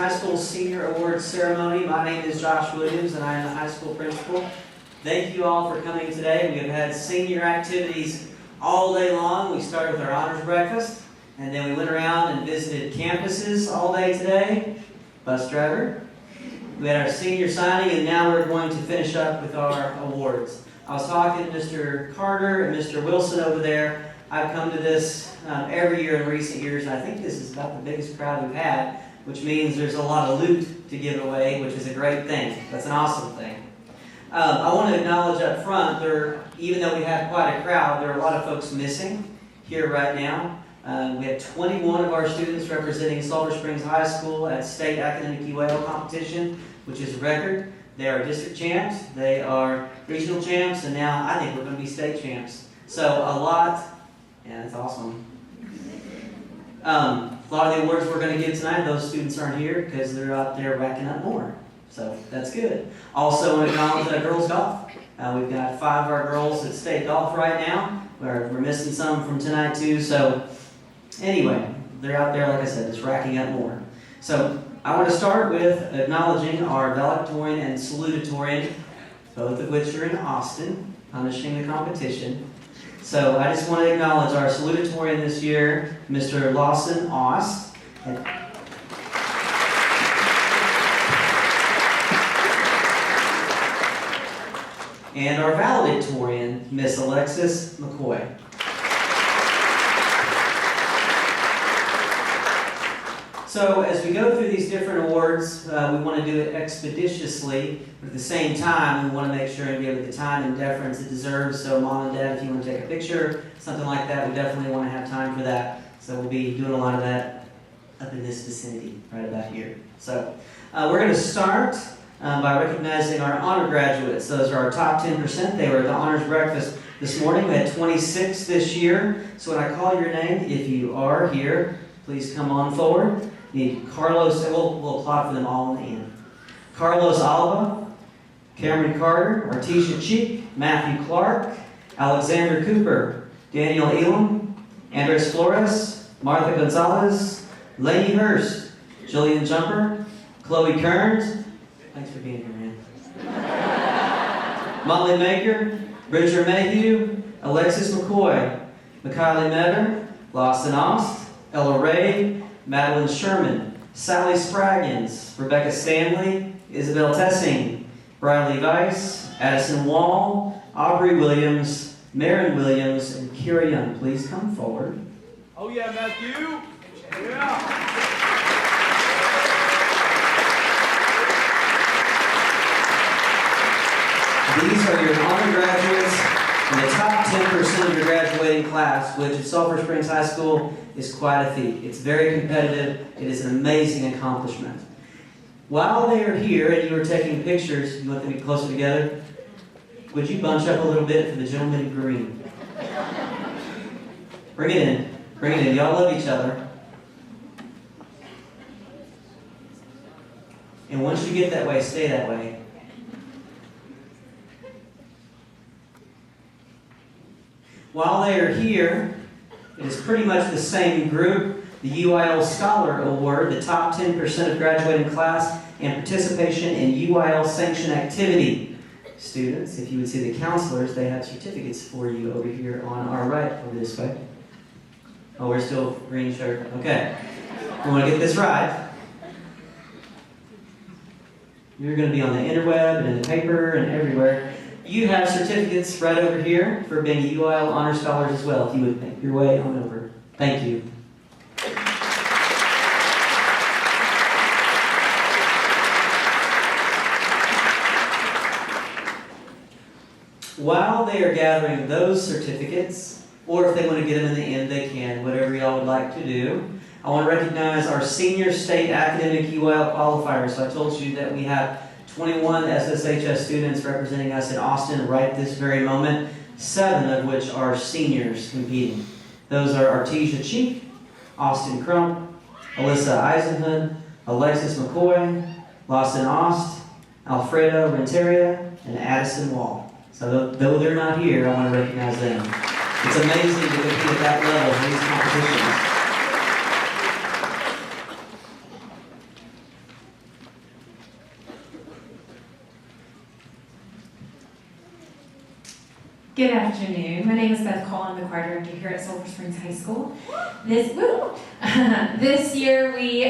High School Senior Awards Ceremony. My name is Josh Williams and I am the high school principal. Thank you all for coming today. We have had senior activities all day long. We started with our honors breakfast and then we went around and visited campuses all day today. Bus driver. We had our senior signing and now we're going to finish up with our awards. I was talking to Mr. Carter and Mr. Wilson over there. I've come to this every year in recent years and I think this is about the biggest crowd we've had, which means there's a lot of loot to give away, which is a great thing. That's an awesome thing. I want to acknowledge up front, even though we have quite a crowd, there are a lot of folks missing here right now. We have 21 of our students representing Sulphur Springs High School at State Academic UAL competition, which is a record. They are district champs, they are regional champs, and now I think we're going to be state champs. So a lot, yeah, that's awesome. A lot of the awards we're going to give tonight, those students aren't here because they're out there racking up more. So that's good. Also, I want to acknowledge girls golf. We've got 5 of our girls at state golf right now. We're missing some from tonight too. So anyway, they're out there, like I said, just racking up more. So I want to start with acknowledging our valedictorian and salutatorian, both of which are in Austin, punishing the competition. So I just want to acknowledge our salutatorian this year, Mr. Lawson Ost. And our valedictorian, Miss Alexis McCoy. So as we go through these different awards, we want to do it expeditiously, but at the same time, we want to make sure and give it the time and deference it deserves. So mom and dad, if you want to take a picture, something like that, we definitely want to have time for that. So we'll be doing a lot of that up in this vicinity, right about here. So we're going to start by recognizing our honor graduates. Those are our top 10%. They were at the honors breakfast this morning. We had 26 this year. So when I call your name, if you are here, please come on forward. Need Carlos, we'll applaud for them all in the end. Carlos Alba, Cameron Carter, Artesia Cheek, Matthew Clark, Alexander Cooper, Daniel Elam, Andres Flores, Martha Gonzalez, Lainey Hurst, Jillian Jumper, Chloe Kearns, thanks for being here, man. Molly Maker, Bridger Mayhew, Alexis McCoy, Mikaylee Metter, Lawson Ost, Ella Ray, Madeline Sherman, Sally Spraggins, Rebecca Stanley, Isabel Tessing, Briley Weiss, Addison Wall, Aubrey Williams, Marin Williams, and Kira Young. Please come forward. Oh yeah, Matthew! Yeah! These are your honor graduates in the top 10% of your graduating class, which at Sulphur Springs High School is quite a feat. It's very competitive. It is an amazing accomplishment. While they are here and you are taking pictures, you want them to be closer together, would you bunch up a little bit for the gentleman in green? Bring it in. Bring it in. Y'all love each other. And once you get that way, stay that way. While they are here, it is pretty much the same group. The UIL Scholar Award, the top 10% of graduating class, and participation in UIL sanctioned activity. Students, if you would see the counselors, they have certificates for you over here on our right, over this way. Oh, we're still green shirt. Okay. We want to get this right. You're going to be on the interweb and in the paper and everywhere. You have certificates right over here for being UIL Honor Scholars as well, if you would make your way on over. Thank you. While they are gathering those certificates, or if they want to get them in the end, they can, whatever y'all would like to do. I want to recognize our senior state academic UIL qualifiers. So I told you that we have 21 SSHS students representing us in Austin right this very moment, 7 of which are seniors competing. Those are Artesia Cheek, Austin Crump, Alyssa Eisenhood, Alexis McCoy, Lawson Ost, Alfredo Renteria, and Addison Wall. So though they're not here, I want to recognize them. It's amazing to compete at that level in these competitions. Good afternoon. My name is Beth Cole. I'm the choir director here at Sulphur Springs High School. This year we,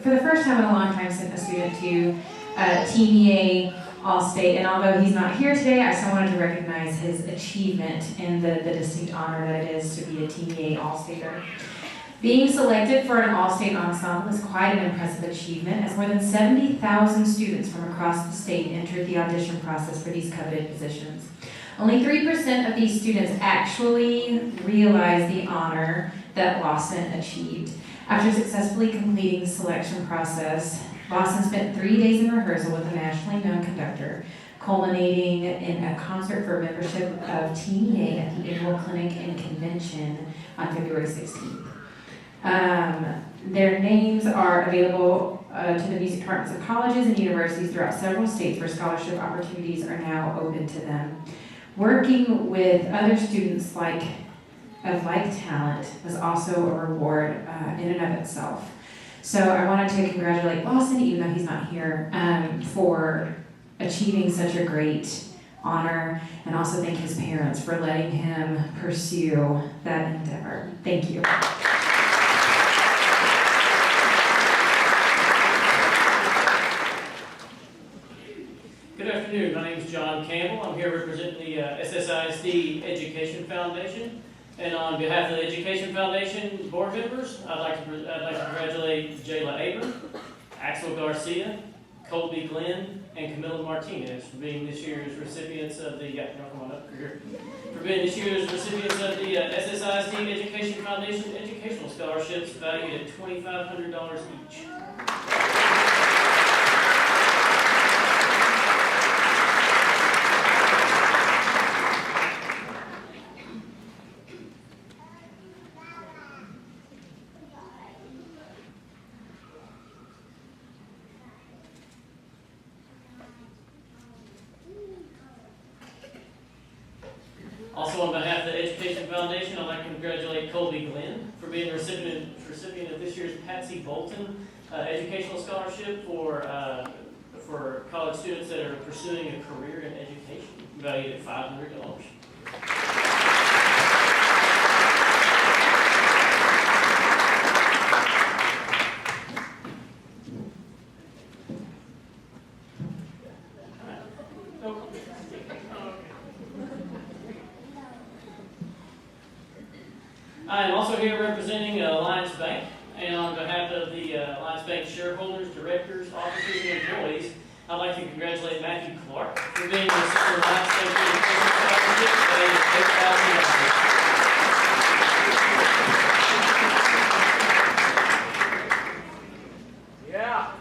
for the first time in a long time, sent a student to TBA All-State. And although he's not here today, I still wanted to recognize his achievement and the distinct honor that it is to be a TBA All-Stater. Being selected for an All-State ensemble is quite an impressive achievement, as more than 70,000 students from across the state entered the audition process for these coveted positions. Only 3% of these students actually realized the honor that Lawson achieved. After successfully completing the selection process, Lawson spent 3 days in rehearsal with a nationally known conductor, culminating in a concert for membership of TBA at the annual clinic and convention on February 16th. Their names are available to the music departments of colleges and universities throughout several states where scholarship opportunities are now open to them. Working with other students of like talent was also a reward in and of itself. So I wanted to congratulate Lawson, even though he's not here, for achieving such a great honor, and also thank his parents for letting him pursue that endeavor. Thank you. Good afternoon. My name is John Campbell. I'm here representing the SSHS Education Foundation. And on behalf of the Education Foundation board members, I'd like to congratulate Jayla Abram, Axel Garcia, Colby Glenn, and Camilla Martinez for being this year's recipients of the SSHS Education Foundation educational scholarships valued at $2,500 each. Also, on behalf of the Education Foundation, I'd like to congratulate Colby Glenn for being the recipient of this year's Patsy Bolton educational scholarship for college students that are pursuing a career in education, valued at $500. I am also here representing Alliance Bank, and on behalf of the Alliance Bank shareholders, directors, officers, and employees, I'd like to congratulate Matthew Clark for being the recipient of Alliance Bank Education Scholarship valued at $8,000. Yeah.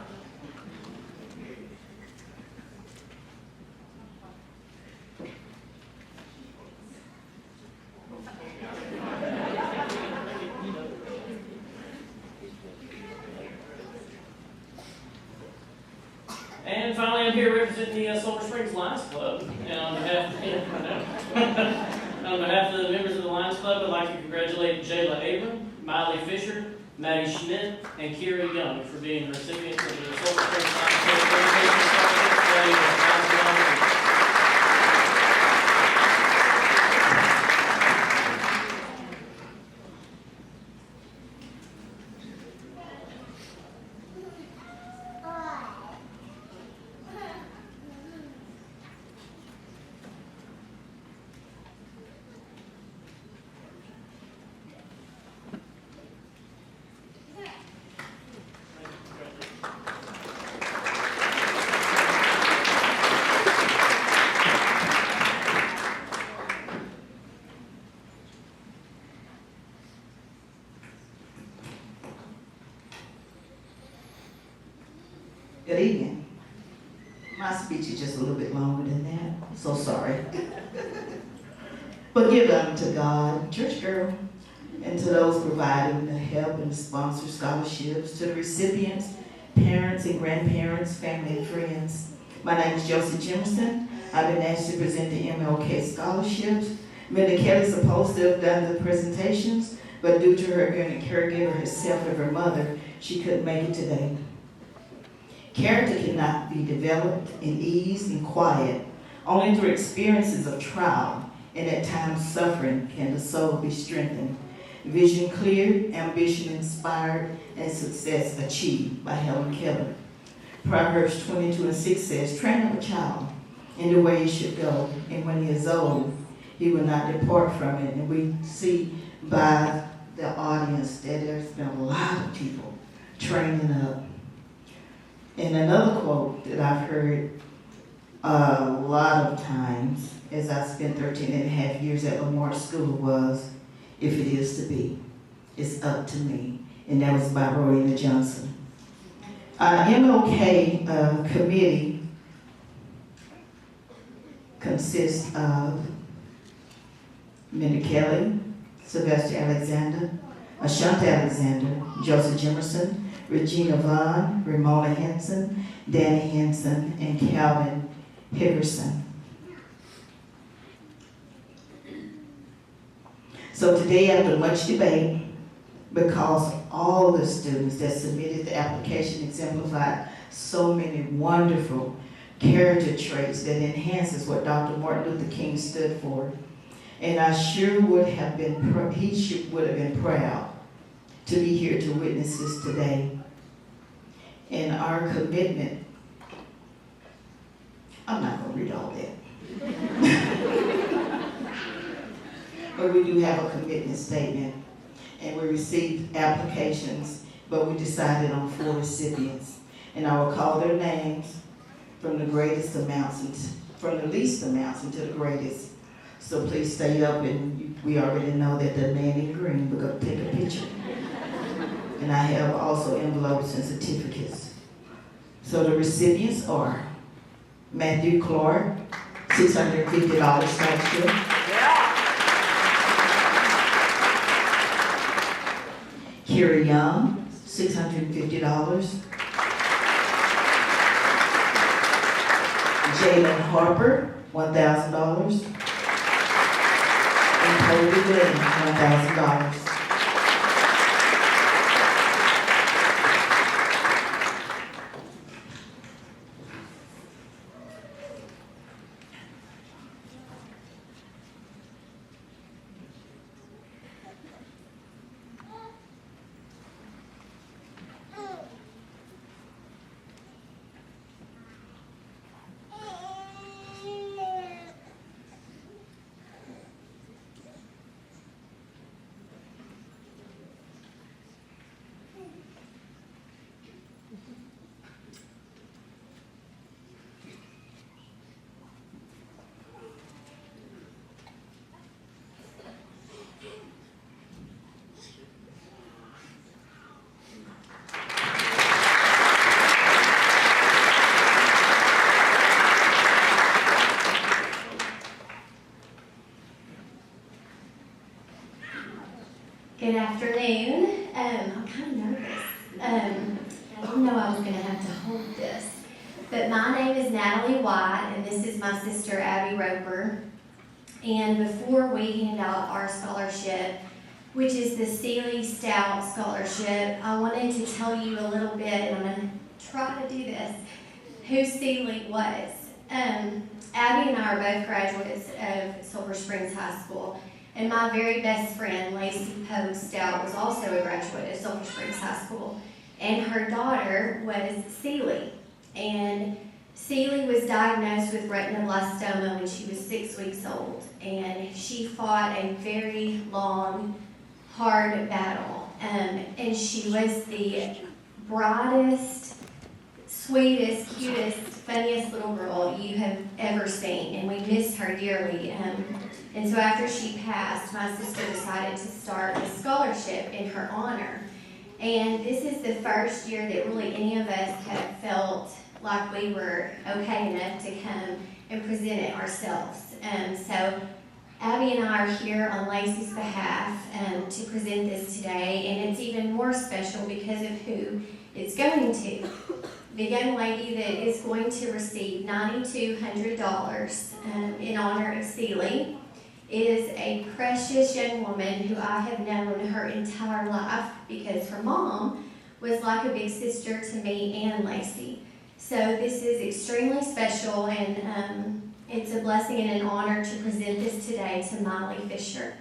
And finally, I'm here representing the Sulphur Springs Lions Club. And on behalf of the members of the Lions Club, I'd like to congratulate Jayla Abram, Miley Fisher, Maddie Schmidt, and Kira Young for being recipients of the Sulphur Springs Lions Club education scholarship valued at $1,000. Good evening. My speech is just a little bit longer than that. So sorry. But give unto God, church girl, and to those providing the help and sponsor scholarships, to the recipients, parents and grandparents, family and friends. My name is Josie Jimerson. I've been asked to present the MLK scholarships. Minda Kelly's supposed to have done the presentations, but due to her being a caregiver herself of her mother, she couldn't make it today. Character cannot be developed in ease and quiet Only through experiences of trial and at times suffering can the soul be strengthened. Vision clear, ambition inspired, and success achieved by Helen Keller. Proverbs 22:6 says, train up a child in the way he should go, and when he is old, he will not depart from it. And we see by the audience that there's been a lot of people training up. And another quote that I've heard a lot of times as I spent 13 and a half years at Lamar School was, if it is to be, it's up to me. And that was by Rowena Johnson. MLK committee consists of Minnie Kelly, Sylvester Alexander, Ashante Alexander, Joseph Jimerson, Regina Vaughn, Ramona Henson, Danny Henson, and Calvin Hickerson. So today, after much debate, because all the students that submitted the application exemplified so many wonderful character traits that enhances what Dr. Martin Luther King stood for. And I sure would have been, would have been proud to be here to witness this today. And our commitment, I'm not going to read all that. But we do have a commitment statement. And we received applications, but we decided on 4 recipients. And I will call their names from the greatest amounts, from the least amounts into the greatest. So please stay up, and we already know that the man in green, we're going to take a picture. And I have also envelopes and certificates. So the recipients are Matthew Clark, $650 scholarship. Kira Young, $650. Jalen Harper, $1,000. And Toby Williams, $1,000. Good afternoon. I'm kind of nervous. I didn't know I was going to have to hold this. But my name is Natalie White, and this is my sister Abby Roper. And before we hand out our scholarship, which is the Seeley Stout Scholarship, I wanted to tell you a little bit, and I'm going to try to do this, who Seeley was. Abby and I are both graduates of Sulphur Springs High School. And my very best friend, Lacey Poe Stout, was also a graduate of Sulphur Springs High School. And her daughter was Seeley. And Seeley was diagnosed with retinoblastoma when she was 6 weeks old. And she fought a very long, hard battle. And she was the brightest, sweetest, cutest, funniest little girl you have ever seen. And we miss her dearly. And so after she passed, my sister decided to start a scholarship in her honor. And this is the first year that really any of us have felt like we were okay enough to come and present it ourselves. So Abby and I are here on Lacey's behalf to present this today, and it's even more special because of who it's going to. The young lady that is going to receive $9,200 in honor of Seeley is a precious young woman who I have known her entire life because her mom was like a big sister to me and Lacey. So this is extremely special, and It's a blessing and an honor to present this today to Miley Fisher.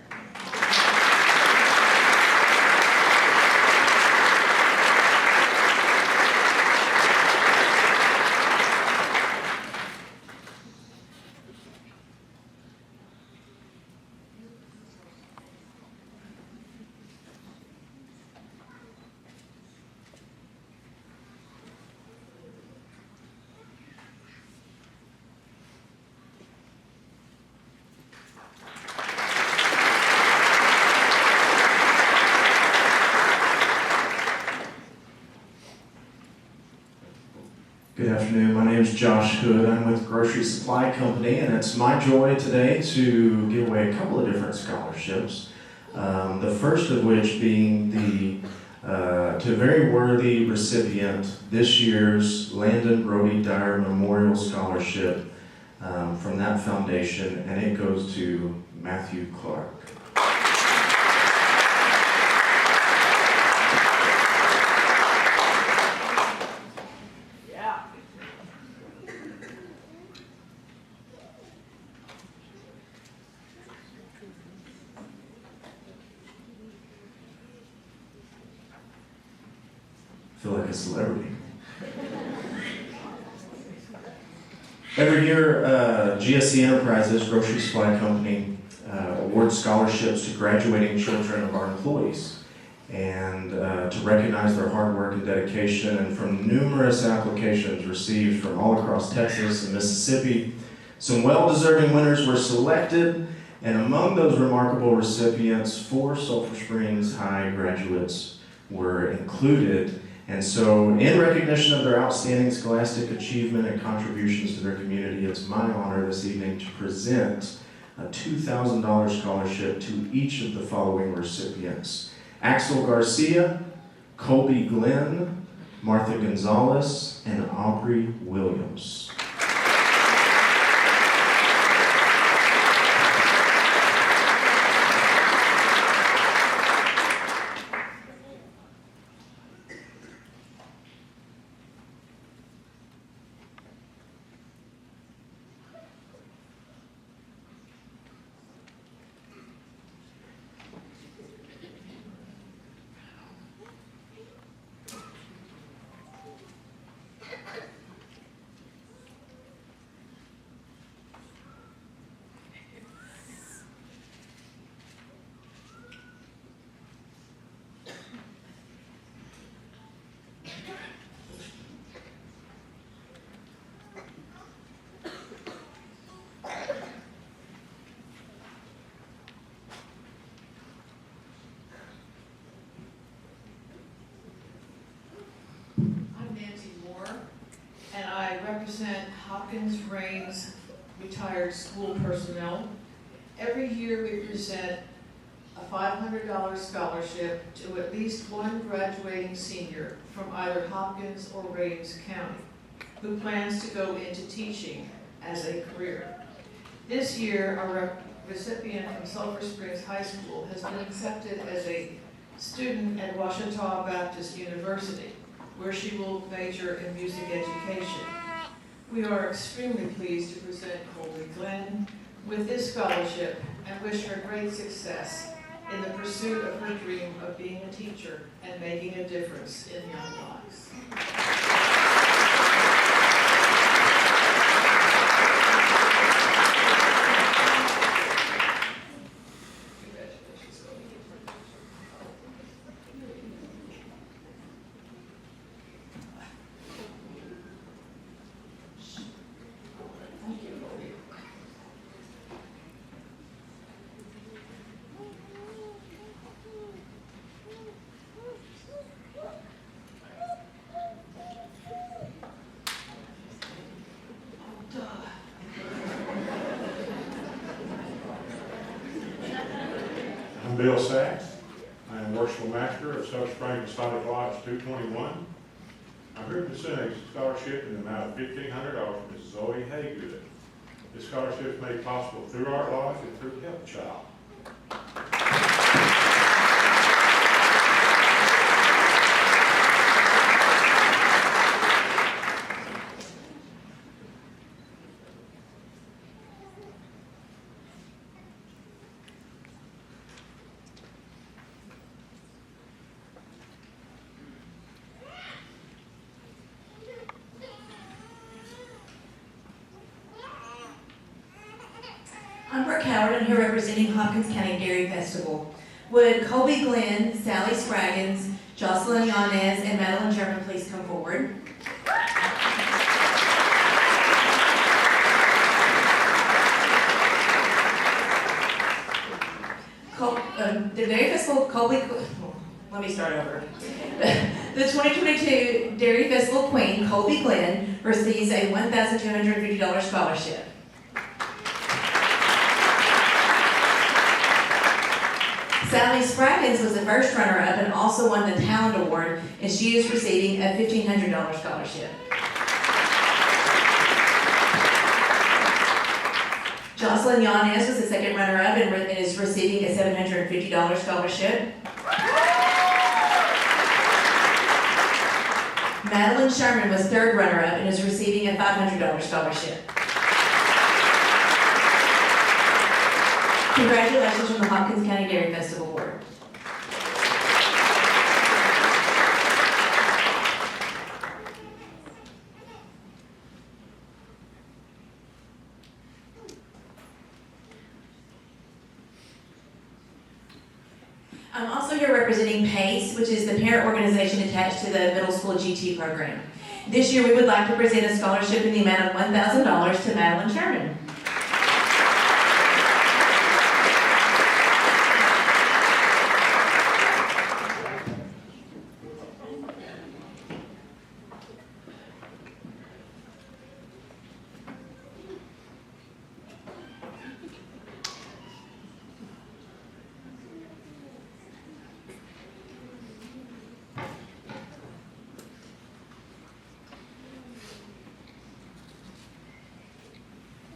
Good afternoon. My name is Josh Hood. I'm with Grocery Supply Company, and it's my joy today to give away a couple of different scholarships. The first of which being to a very worthy recipient, this year's Landon Brody Dyer Memorial Scholarship from that foundation, and it goes to Matthew Clark. I feel like a celebrity. Every year, GSC Enterprises, Grocery Supply Company, awards scholarships to graduating children of our employees, and to recognize their hard work and dedication. And from numerous applications received from all across Texas and Mississippi, some well-deserving winners were selected, and among those remarkable recipients, 4 Sulphur Springs High graduates were included. And so, in recognition of their outstanding scholastic achievement and contributions to their community, it's my honor this evening to present a $2,000 scholarship to each of the following recipients: Axel Garcia, Colby Glenn, Martha Gonzalez, and Aubrey Williams. And I represent Hopkins Reigns retired school personnel. Every year we present a $500 scholarship to at least one graduating senior from either Hopkins or Reigns County who plans to go into teaching as a career. This year, our recipient from Sulphur Springs High School has been accepted as a student at Ouachita Baptist University, where she will major in music education. We are extremely pleased to present Colby Glenn with this scholarship and wish her great success in the pursuit of her dream of being a teacher and making a difference in young lives. I'm Bill Sachs. I am Worshipful Master of Sulphur Springs Apostolic Lodge 221. I'm here to present a scholarship in the amount of $1,500 for Mrs. Zoe Haygood. This scholarship is made possible through Art Lodge and through Help Child. Coward. I'm here representing Hopkins County Dairy Festival. Would Colby Glenn, Sally Scraggins, Jocelyn Yanez, and Madeline Sherman please come forward? The Dairy Festival, let me start over. The 2022 Dairy Festival Queen, Colby Glenn, receives a $1,250 scholarship. Sally Scraggins was the first runner-up and also won the Talent Award, and she is receiving a $1,500 scholarship. Jocelyn Yanez was the second runner-up and is receiving a $750 scholarship. Madeline Sherman was third runner-up and is receiving a $500 scholarship. Congratulations from the Hopkins County Dairy Festival Board. I'm also here representing PACE, which is the parent organization attached to the middle school GT program. This year, we would like to present a scholarship in the amount of $1,000 to Madeline Sherman.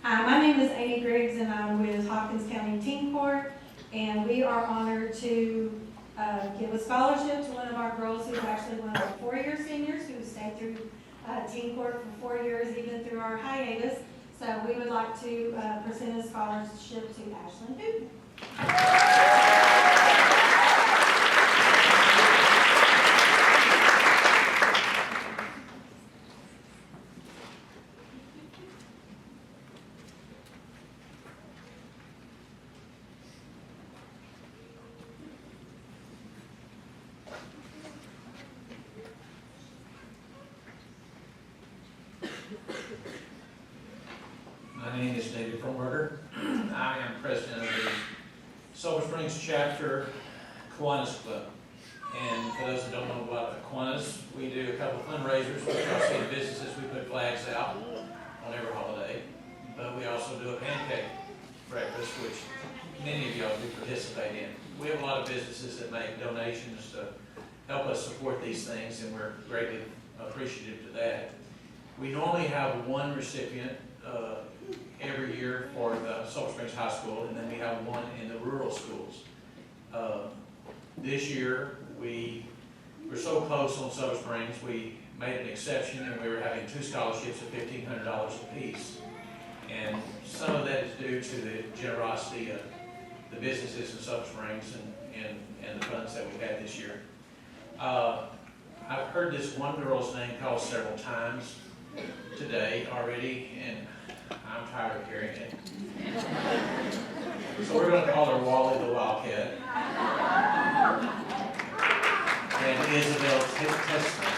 Hi, my name is Amy Griggs, and I'm with Hopkins County Teen Court, and we are honored to give a scholarship to one of our girls who's actually one of our four-year seniors who stayed through Teen Court for 4 years, even through our hiatus. So we would like to present a scholarship to Ashlyn Hooten. My name is David Froberger. I am president of the Sulphur Springs chapter Kiwanis Club. And for those that don't know about Kiwanis, we do a couple of fundraisers. We also see the businesses, we put flags out on every holiday. But we also do a pancake breakfast, which many of y'all do participate in. We have a lot of businesses that make donations to help us support these things, and we're greatly appreciative to that. We normally have one recipient every year for the Sulphur Springs High School, and then we have one in the rural schools. This year, we were so close on Sulphur Springs, we made an exception, and we were having two scholarships of $1,500 apiece. And some of that is due to the generosity of the businesses in Sulphur Springs and the funds that we had this year. I've heard this one girl's name called several times today already, and I'm tired of hearing it. So we're going to call her Wally the Wildcat. And Isabel Testament.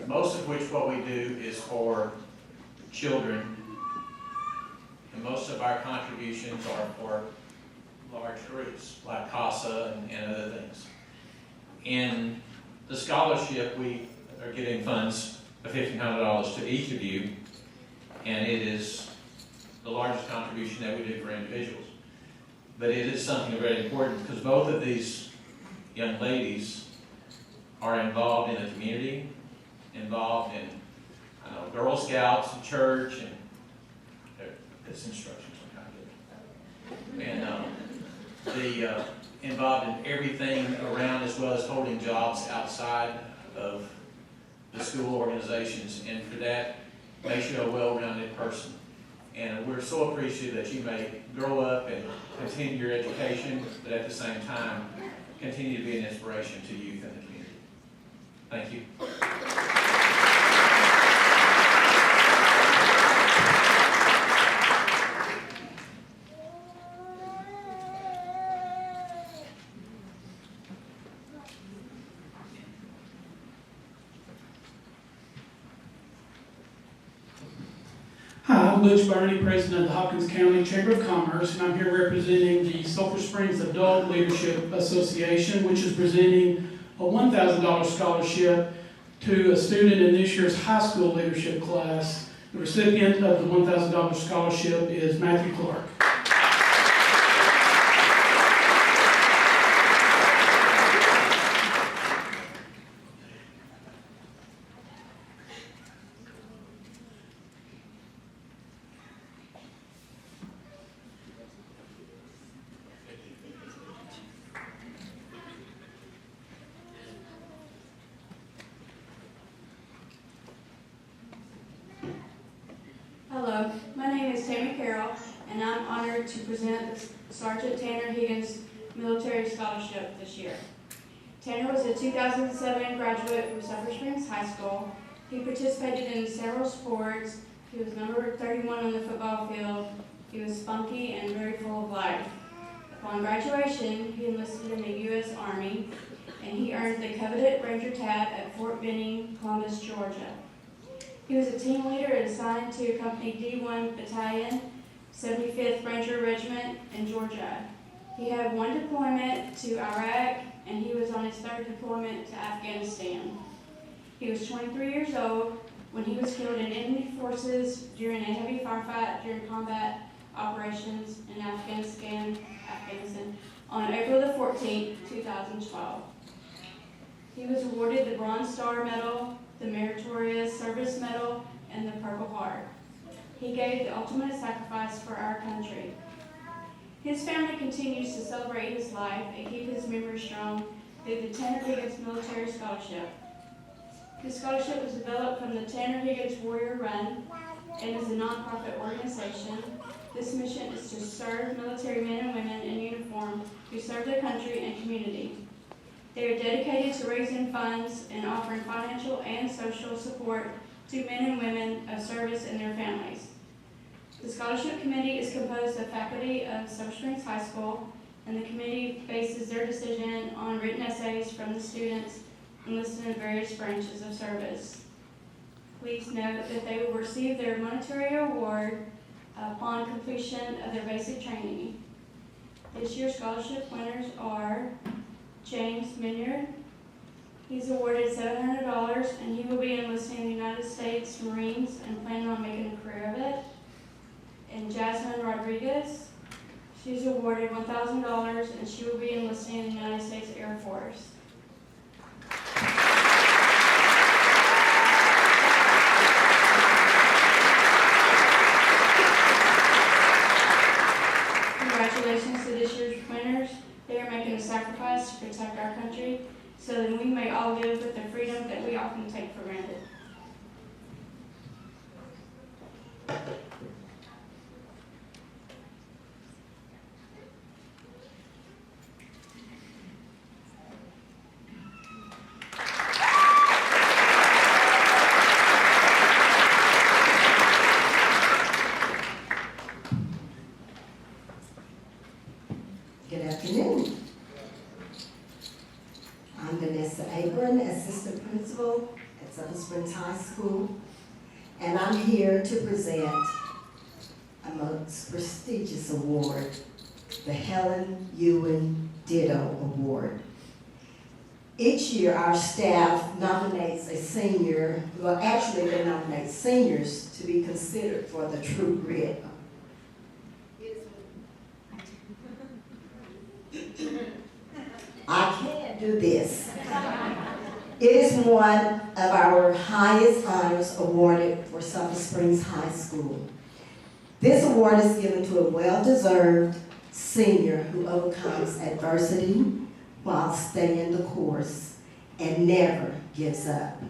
Most of which what we do is for children, and most of our contributions are for large groups like CASA and other things. In the scholarship, we are giving funds of $1,500 to each of you, and it is the largest contribution that we do for individuals. But it is something very important because both of these young ladies are involved in the community, involved in Girl Scouts and church, and this instructions on how to do it. And involved in everything around, as well as holding jobs outside of the school organizations, and for that makes you a well-rounded person. And we're so appreciative that you may grow up and continue your education, but at the same time continue to be an inspiration to youth in the community. Thank you. Hi, I'm Butch Burney, President of the Hopkins County Chamber of Commerce, and I'm here representing the Sulphur Springs Adult Leadership Association, which is presenting a $1,000 scholarship to a student in this year's high school leadership class. The recipient of the $1,000 scholarship is Matthew Clark. Hello, my name is Tammy Carroll, and I'm honored to present the Sergeant Tanner Higgins Military Scholarship this year. Tanner was a 2007 graduate from Sulphur Springs High School. He participated in several sports. He was number 31 on the football field. He was spunky and very full of life. Upon graduation, he enlisted in the U.S. Army, and he earned the coveted Ranger tab at Fort Benning, Columbus, Georgia. He was a team leader assigned to Company D1 Battalion, 75th Ranger Regiment in Georgia. He had one deployment to Iraq, and he was on his third deployment to Afghanistan. He was 23 years old when he was killed in enemy forces during a heavy firefight during combat operations in Afghanistan on April the 14th, 2012. He was awarded the Bronze Star Medal, the Meritorious Service Medal, and the Purple Heart. He gave the ultimate sacrifice for our country. His family continues to celebrate his life and keep his memory strong through the Tanner Higgins Military Scholarship. The scholarship was developed from the Tanner Higgins Warrior Run and is a nonprofit organization. This mission is to serve military men and women in uniform who serve their country and community. They are dedicated to raising funds and offering financial and social support to men and women of service and their families. The scholarship committee is composed of faculty of Sulphur Springs High School, and the committee bases their decision on written essays from the students enlisted in various branches of service. Please note that they will receive their monetary award upon completion of their basic training. This year's scholarship winners are James Minyard. He's awarded $700, and he will be enlisting in the United States Marines and planning on making a career of it. And Jasmine Rodriguez, she's awarded $1,000, and she will be enlisting in the United States Air Force. Congratulations to this year's winners. They are making a sacrifice to protect our country so that we may all live with the freedom that we often take for granted. Good afternoon. I'm Assistant Principal at Sulphur Springs High School, and I'm here to present a most prestigious award, the Helen Ewan Ditto Award. Each year, our staff nominates a senior, well, actually they nominate seniors to be considered for the True Grit. I can't do this. It is one of our highest honors awarded for Sulphur Springs High School. This award is given to a well-deserved senior who overcomes adversity while staying the course and never gives up.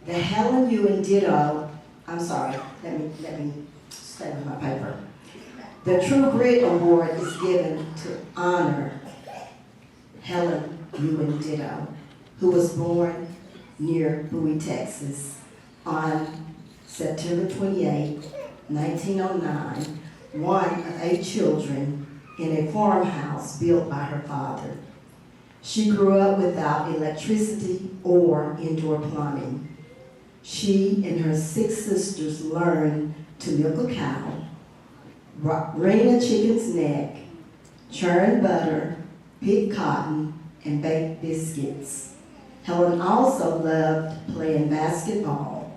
The Helen Ewan Ditto, I'm sorry, let me stay with my paper. The True Grit Award is given to honor Helen Ewan Ditto. who was born near Bowie, Texas on September 28, 1909, one of 8 children in a farmhouse built by her father. She grew up without electricity or indoor plumbing. She and her 6 sisters learned to milk a cow, wring a chicken's neck, churn butter, pick cotton, and bake biscuits. Helen also loved playing basketball.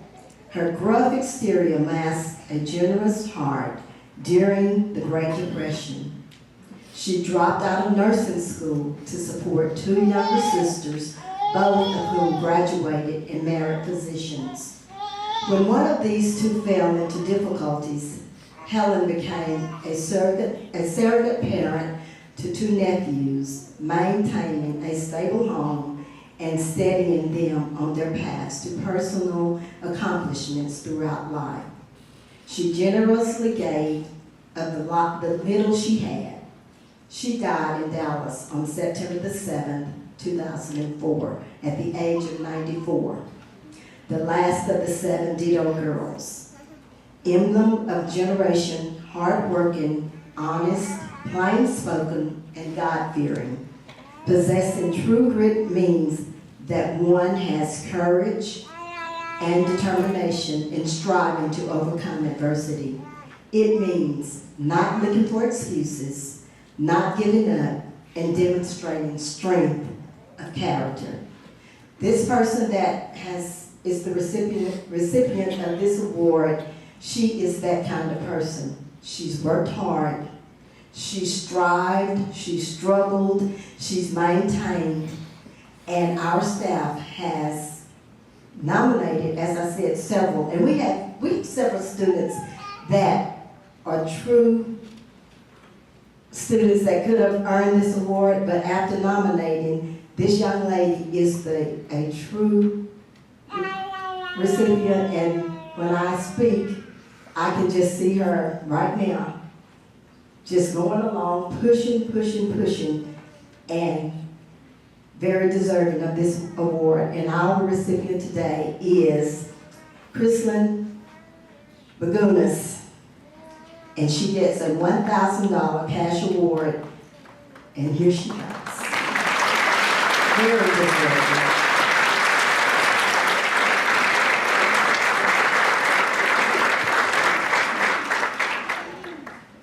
Her gruff exterior masked a generous heart during the Great Depression. She dropped out of nursing school to support 2 younger sisters, both of whom graduated in merit positions. When one of these 2 fell into difficulties, Helen became a surrogate parent to 2 nephews, maintaining a stable home and steadying them on their paths to personal accomplishments throughout life. She generously gave of the little she had. She died in Dallas on September the 7th, 2004, at the age of 94. The last of the 7 Ditto girls. Emblem of generation, hard-working, honest, plain-spoken, and God-fearing. Possessing true grit means that one has courage and determination in striving to overcome adversity. It means not looking for excuses, not giving up, and demonstrating strength of character. This person that is the recipient of this award, she is that kind of person. She's worked hard, she's strived, she's struggled, she's maintained, and our staff has nominated, as I said, several, and we have several students that are true students that could have earned this award, but after nominating, this young lady is a true recipient, and when I speak, I can just see her right now, just going along, pushing, and very deserving of this award. And our recipient today is Chrislyn Bagunas. And she gets a $1,000 cash award, and here she comes. Very deserving.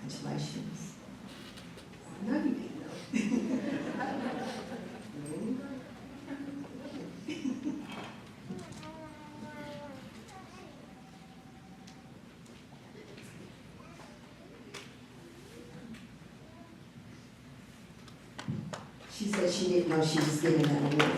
Congratulations. I know you didn't know. She said she didn't know she was getting that award.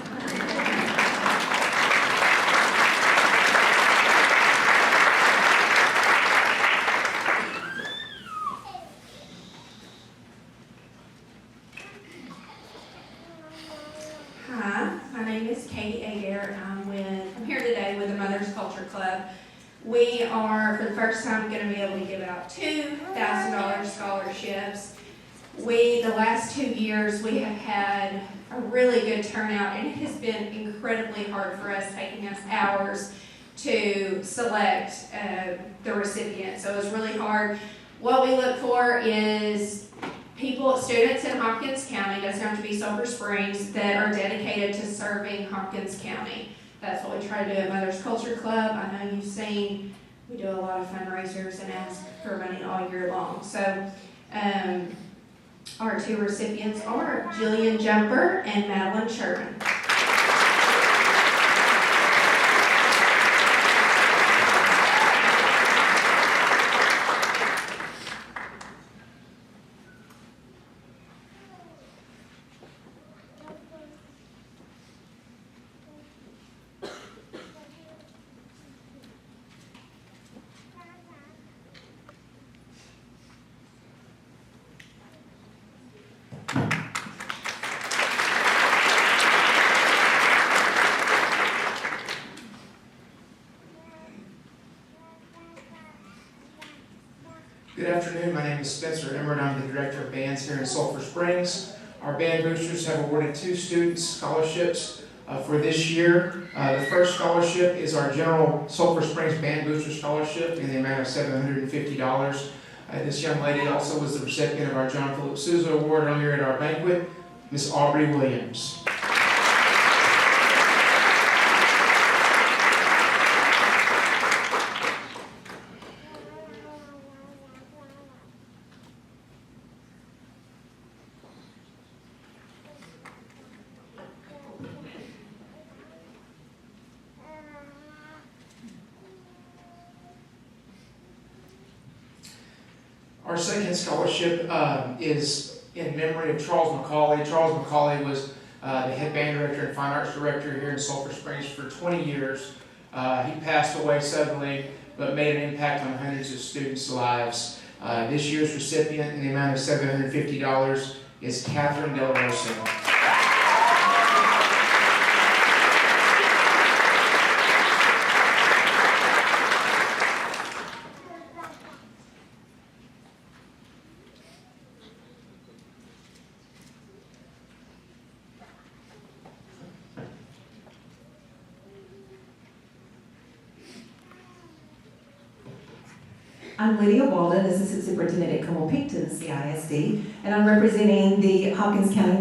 Hi, my name is Katie Adair, and I'm here today with the Mother's Culture Club. We are, for the first time, going to be able to give out $2,000 scholarships. The last 2 years, we have had a really good turnout, and it has been incredibly hard for us, taking us hours to select the recipient. So it was really hard. What we look for is students in Hopkins County, doesn't have to be Sulphur Springs, that are dedicated to serving Hopkins County. That's what we try to do at Mother's Culture Club. I know you've seen, we do a lot of fundraisers and ask for money all year long. So, our 2 recipients are Jillian Jumper and Madeline Sherman. Good afternoon, my name is Spencer Emmert. I'm the Director of Bands here in Sulphur Springs. Our band boosters have awarded 2 students scholarships For this year, the first scholarship is our general Sulphur Springs Band Booster Scholarship in the amount of $750. This young lady also was the recipient of our John Philip Sousa Award earlier at our banquet, Miss Aubrey Williams. Our second scholarship is in memory of Charles McCauley. Charles McCauley was the head band director and fine arts director here in Sulphur Springs for 20 years. He passed away suddenly, but made an impact on hundreds of students' lives. This year's recipient in the amount of $750 is Catherine Del Rosa. I'm Lydia Walden, Assistant Superintendent at Como-Picton CISD, and I'm representing the Hopkins County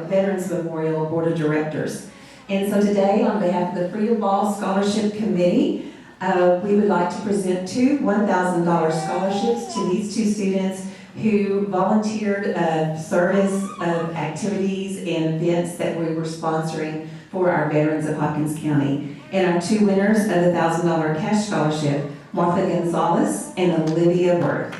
Veterans Memorial Board of Directors. And so today, on behalf of the Freedom Ball Scholarship Committee, we would like to present two $1,000 scholarships to these two students who volunteered service of activities and events that we were sponsoring for our veterans of Hopkins County. And our two winners of the $1,000 cash scholarship, Martha Gonzalez and Olivia Worth.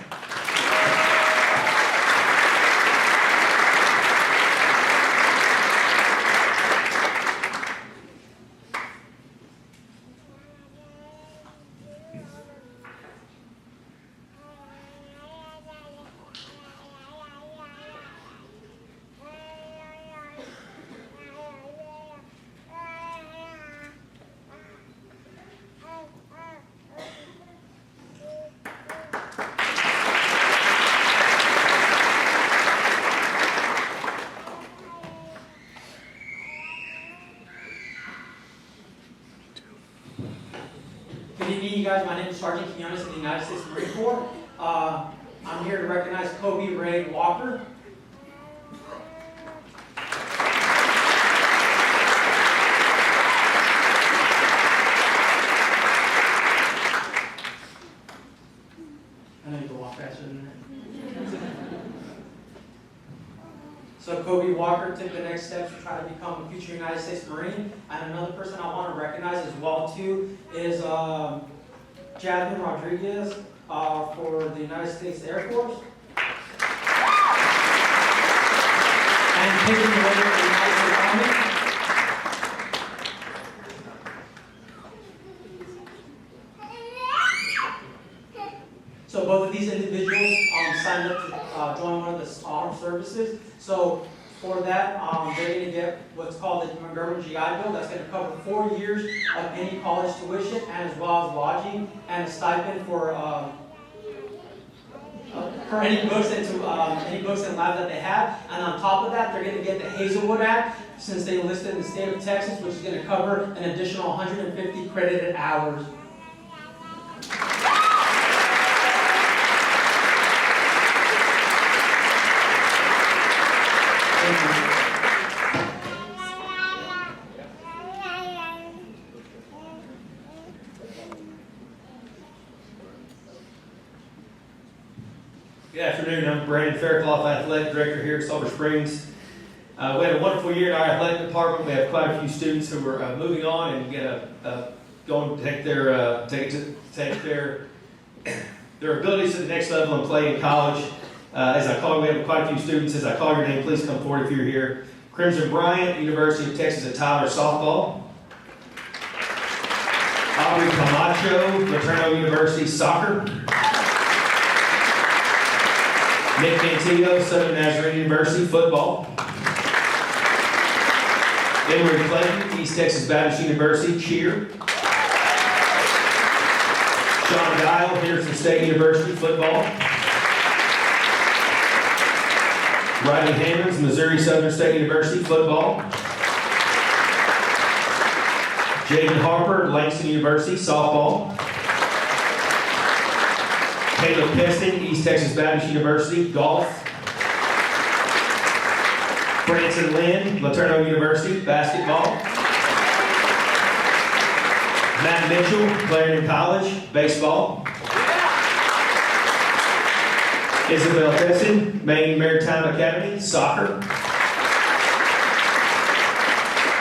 Good evening, you guys. My name is Sergeant Quinones of the United States Marine Corps. I'm here to recognize Kobe Ray Walker. I know you can walk faster than that. So Kobe Walker took the next steps to try to become a future United States Marine. And another person I want to recognize as well too is Jasmine Rodriguez for the United States Air Force. And paving the way for the United States Army. So both of these individuals signed up to join one of the armed services. So for that, they're going to get what's called the Montgomery GI Bill. That's going to cover 4 years of any college tuition, and as well as lodging and a stipend for any books and labs that they have. And on top of that, they're going to get the Hazelwood Act, since they enlisted in the state of Texas, which is going to cover an additional 150 credited hours. Good afternoon, I'm Brandon Faircloth, Athletic Director here at Sulphur Springs. We had a wonderful year in our athletic department. We have quite a few students who are moving on and going to take their abilities to the next level and play in college. We have quite a few students. As I call your name, please come forward if you're here. Crimson Bryant, University of Texas at Tyler softball. Aubrey Camacho, Materno University soccer. Nick Antino, Southern Nazarene University football. Emory Clayton, East Texas Baptist University cheer. Sean Dial, Henderson State University football. Riley Hammonds, Missouri Southern State University football. Jaden Harper, Langston University, softball. Caleb Keston, East Texas Baptist University, golf. Branson Lynn, Laterno University, basketball. Matt Mitchell, Clarendon College, baseball. Isabel Tesson, Maine Maritime Academy, soccer.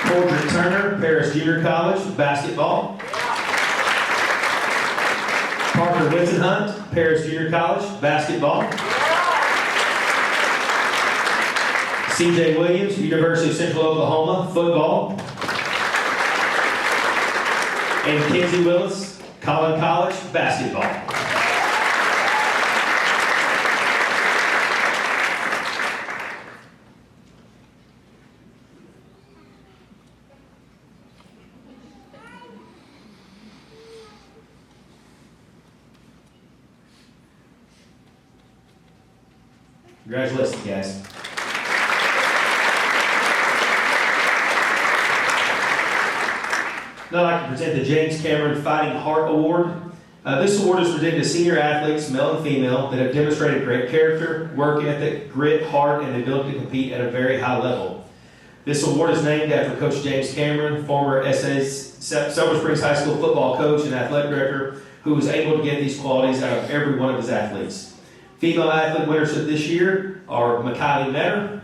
Mordred Turner, Paris Junior College, basketball. Parker Whitsenhunt, Paris Junior College, basketball. CJ Williams, University of Central Oklahoma, football. And Kenzie Willis, Collin College, basketball. Congratulations, guys. Now I'd like to present the James Cameron Fighting Heart Award. This award is presented to senior athletes, male and female, that have demonstrated great character, work ethic, grit, heart, and the ability to compete at a very high level. This award is named after Coach James Cameron, former Sulphur Springs High School football coach and athletic director, who was able to get these qualities out of every one of his athletes. Female athlete winners this year are Makylie Metter,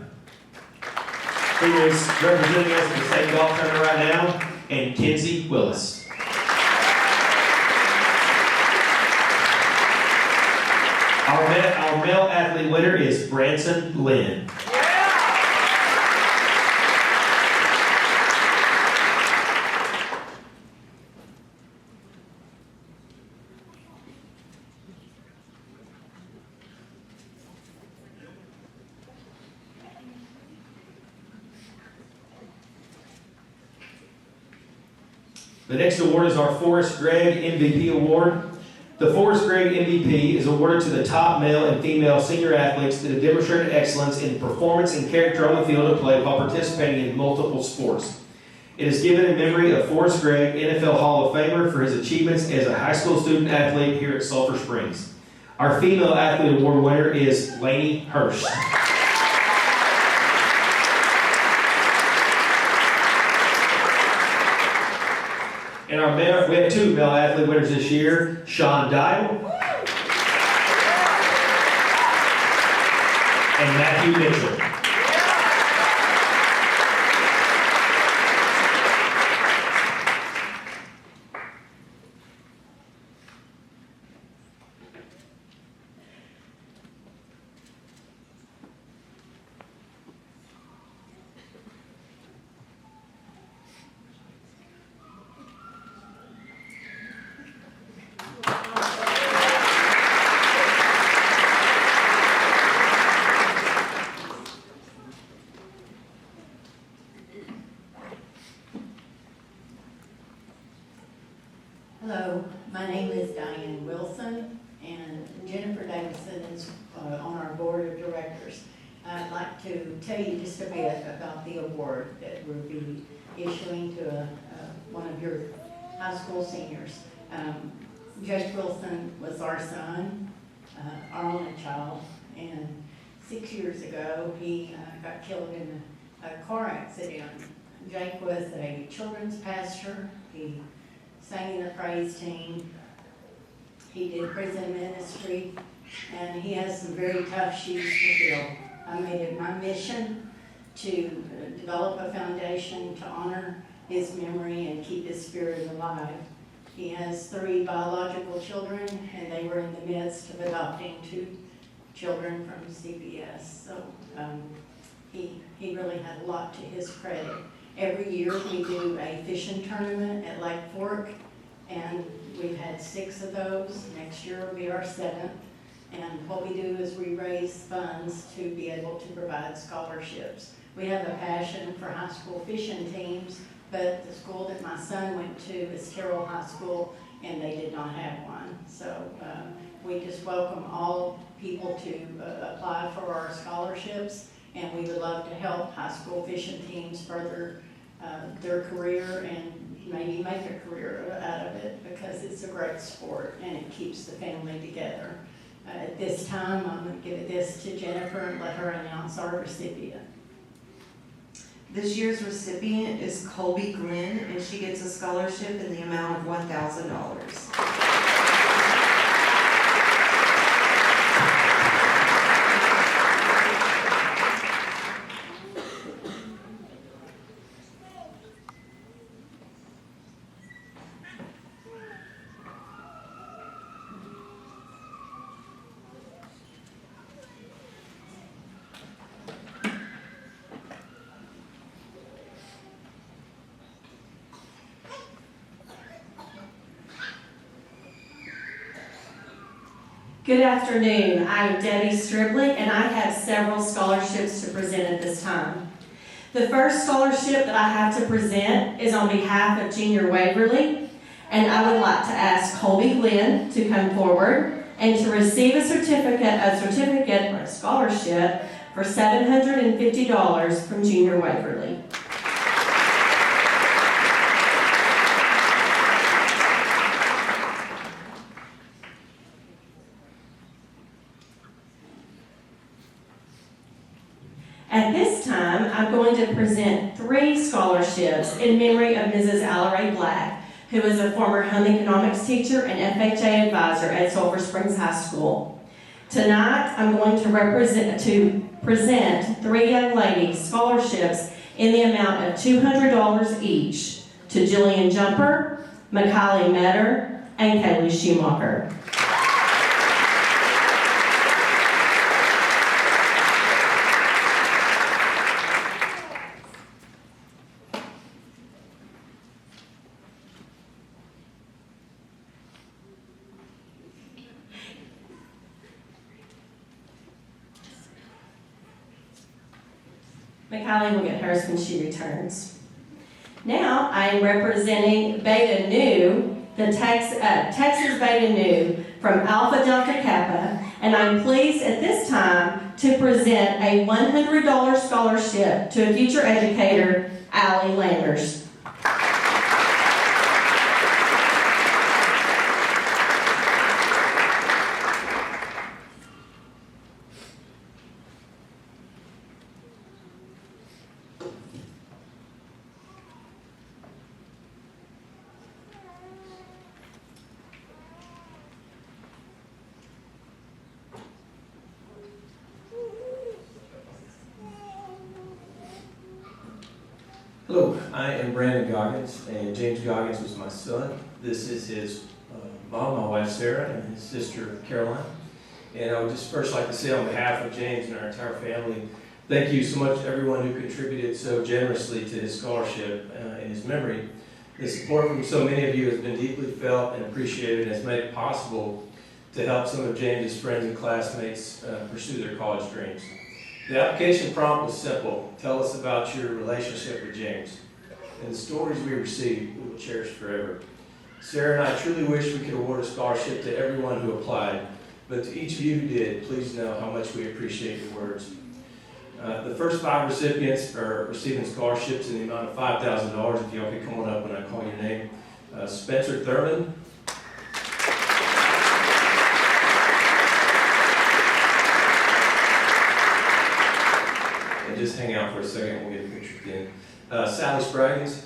who is representing us in the state golf tournament right now, and Kenzie Willis. Our male athlete winner is Branson Lynn. The next award is our Forrest Gregg MVP Award. The Forrest Gregg MVP is awarded to the top male and female senior athletes that have demonstrated excellence in performance and character on the field of play while participating in multiple sports. It is given in memory of Forrest Gregg, NFL Hall of Famer, for his achievements as a high school student athlete here at Sulphur Springs. Our female athlete award winner is Lainey Hurst. And we have two male athlete winners this year, Sean Dial and Matthew Mitchell. Hello, my name is Diane Wilson, and Jennifer Davison is on our board of directors. I'd like to tell you just a bit about the award that we'll be issuing to one of your high school seniors. Judge Wilson was our son, our only child, and 6 years ago he got killed in a car accident. Jake was a children's pastor. He sang in the praise team. He did prison ministry, and he has some very tough shoes to fill. I made it my mission to develop a foundation to honor his memory and keep his spirit alive. He has 3 biological children, and they were in the midst of adopting 2 children from CBS. So he really had a lot to his credit. Every year we do a fishing tournament at Lake Fork, and we've had 6 of those. Next year will be our 7th. And what we do is we raise funds to be able to provide scholarships. We have a passion for high school fishing teams, but the school that my son went to is Terrell High School, and they did not have one. So we just welcome all people to apply for our scholarships, and we would love to help high school fishing teams further their career and maybe make a career out of it because it's a great sport and it keeps the family together. At this time, I'm going to give this to Jennifer and let her announce our recipient. This year's recipient is Colby Glenn, and she gets a scholarship in the amount of $1,000. Good afternoon. I am Debbie Stribley, and I have several scholarships to present at this time. The first scholarship that I have to present is on behalf of Junior Waverly, and I would like to ask Colby Glenn to come forward and to receive a certificate or a scholarship for $750 from Junior Waverly. At this time, I'm going to present 3 scholarships in memory of Mrs. Alleray Black, who is a former home economics teacher and FHA advisor at Sulphur Springs High School. Tonight, I'm going to present 3 young ladies scholarships in the amount of $200 each to Jillian Jumper, Macaulay Metter, and Kaylee Schumacher. Macaulay will get hers when she returns. Now I am representing Beta Nu, the Texas Beta Nu from Alpha Delta Kappa, and I'm pleased at this time to present a $100 scholarship to a future educator, Allie Landers. Hello, I am Brandon Goggins, and James Goggins was my son. This is his mom, my wife Sarah, and his sister Caroline. And I would just first like to say on behalf of James and our entire family, thank you so much to everyone who contributed so generously to his scholarship in his memory. The support from so many of you has been deeply felt and appreciated and has made it possible to help some of James's friends and classmates pursue their college dreams. The application prompt was simple. Tell us about your relationship with James. And the stories we received, we will cherish forever. Sarah and I truly wish we could award a scholarship to everyone who applied, but to each of you who did, please know how much we appreciate your words. The first 5 recipients are receiving scholarships in the amount of $5,000. If y'all could come on up when I call your name. Spencer Thurman. And just hang out for a second, we'll get a picture again. Sally Spraggins.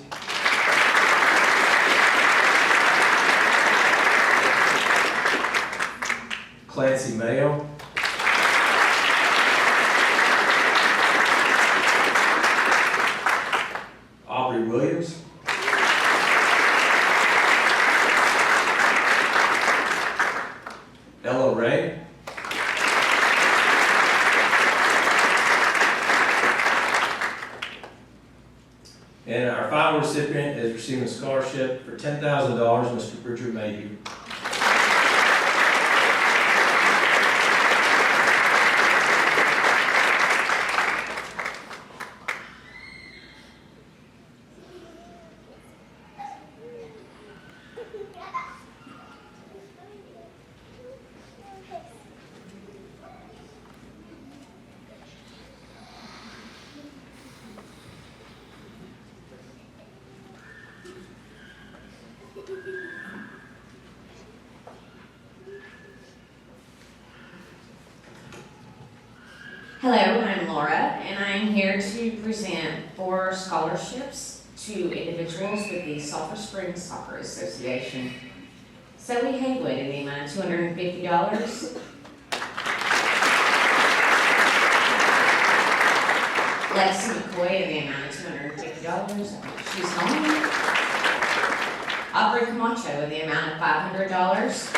Clancy Mayo. Aubrey Williams. Ella Ray. And our final recipient is receiving a scholarship for $10,000, Mr. Bridger Mayhew. Hello, I'm Laura, and I'm here to present 4 scholarships to individuals with the Sulphur Springs Soccer Association. Zoe Haywood in the amount of $250. Lexi McCoy in the amount of $250. She's home. Aubrey Camacho in the amount of $500.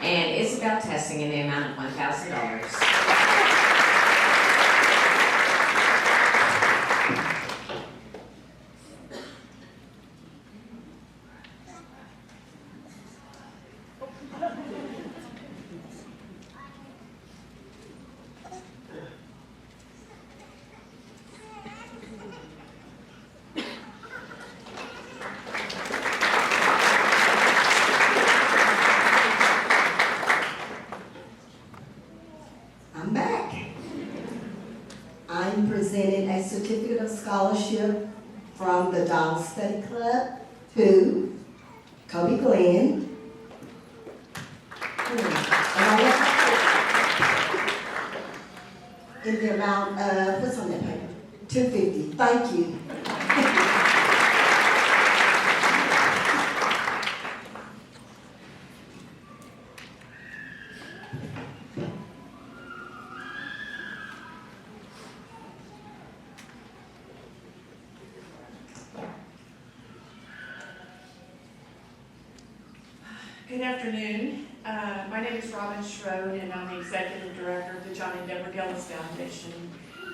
And Isabel Tessing in the amount of $1,000. I'm back. I'm presenting a certificate of scholarship from the Doll Study Club to Kobe Glenn. In the amount of, what's on that paper? $250. Thank you. Good afternoon. My name is Robin Schroed, and I'm the Executive Director of the John and Deborah Gillis Foundation.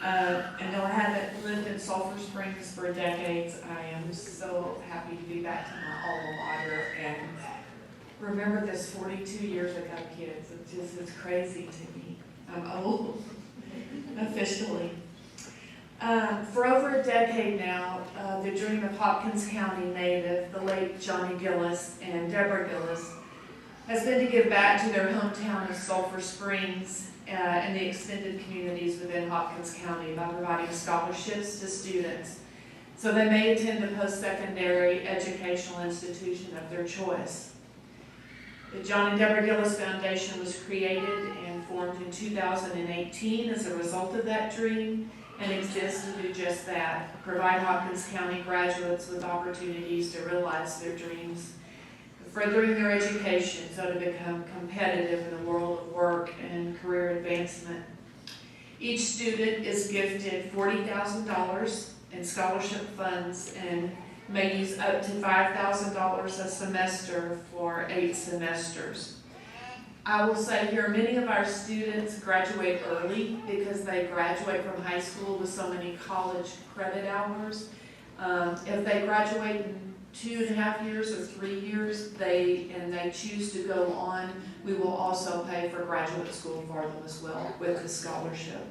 And though I haven't lived in Sulphur Springs for decades, I am so happy to be back to my alma mater and remember this 42 years ago, kids. It's crazy to me. I'm old, officially. For over a decade now, the dream of Hopkins County native, the late Johnny Gillis and Deborah Gillis, has been to give back to their hometown of Sulphur Springs and the extended communities within Hopkins County by providing scholarships to students so they may attend a post-secondary educational institution of their choice. The John and Deborah Gillis Foundation was created and formed in 2018 as a result of that dream and exists to do just that, provide Hopkins County graduates with opportunities to realize their dreams, furthering their education so to become competitive in the world of work and career advancement. Each student is gifted $40,000 in scholarship funds and may use up to $5,000 a semester for 8 semesters. I will say here, many of our students graduate early because they graduate from high school with so many college credit hours. If they graduate in 2.5 years or 3 years, they choose to go on, we will also pay for graduate school for them as well with the scholarship.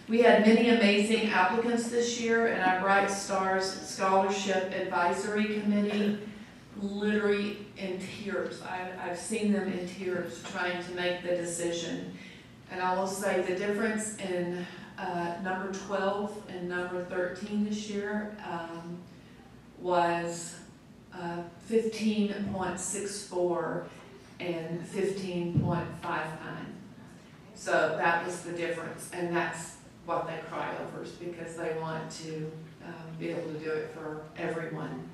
We had many amazing applicants this year, and our Bright Stars Scholarship Advisory Committee literally in tears. I've seen them in tears trying to make the decision. And I will say the difference in number 12 and number 13 this year was 15.64 and 15.59. So that was the difference, and that's what they cry over, is because they want to be able to do it for everyone.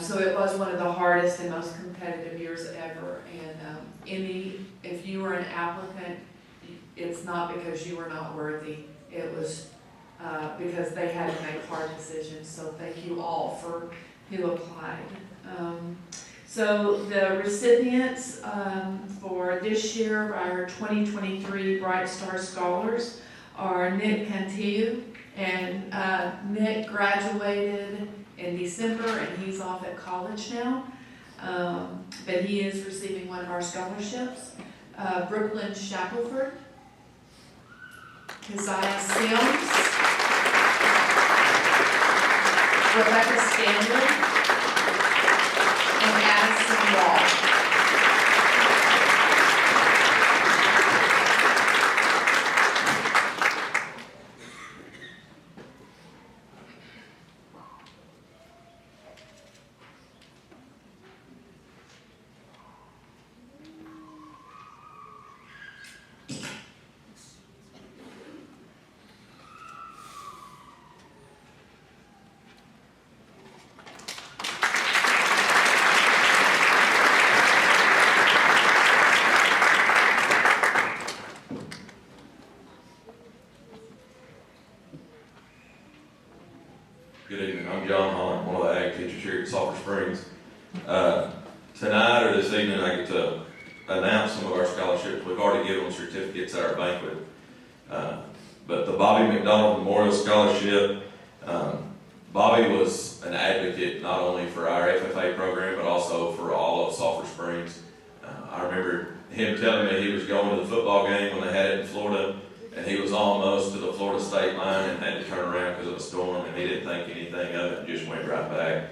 So it was one of the hardest and most competitive years ever. And if you were an applicant, it's not because you were not worthy. It was because they had to make hard decisions. So thank you all for who applied. So the recipients for this year, our 2023 Bright Star Scholars, are Nick Cantillo, and Nick graduated in December and he's off at college now, but he is receiving one of our scholarships. Brooklyn Shackelford, Keziah Sims, Rebecca Stanley, and Addison Wall. we've already given them certificates at our banquet. But the Bobby McDonald Memorial Scholarship, Bobby was an advocate not only for our FFA program, but also for all of Sulphur Springs. I remember him telling me he was going to the football game when they had it in Florida, and he was almost to the Florida state line and had to turn around because of a storm, and he didn't think anything of it and just went right back.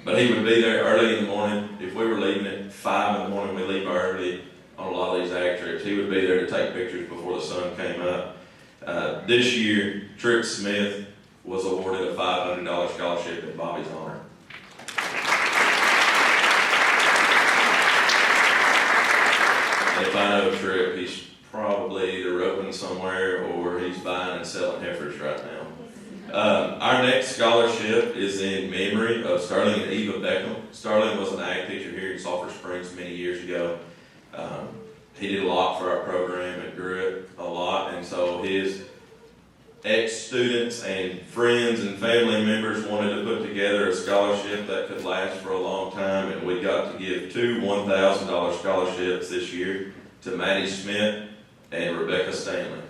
But he would be there early in the morning. If we were leaving at 5 in the morning, we leave early on a lot of these ag trips. He would be there to take pictures before the sun came up. This year, Tripp Smith was awarded a $500 scholarship in Bobby's honor. And if I know Tripp, he's probably either roping somewhere or he's buying and selling heifers right now. Our next scholarship is in memory of Sterling and Eva Beckham. Sterling was an ag teacher here in Sulphur Springs many years ago. He did a lot for our program and grew it a lot, and so his ex-students and friends and family members wanted to put together a scholarship that could last for a long time, and we got to give 2 $1,000 scholarships this year to Maddie Smith and Rebecca Stanley.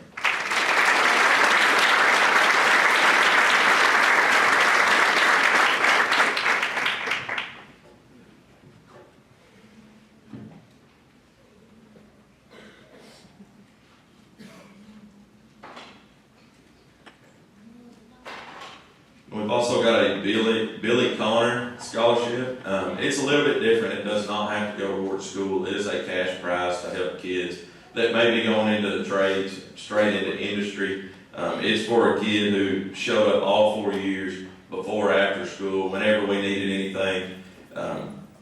We've also got a Billy Connor scholarship. It's a little bit different. It does not have to go toward school. It is a cash prize to help kids that may be going into the trades, straight into industry. It's for a kid who showed up all 4 years before or after school, whenever we needed anything.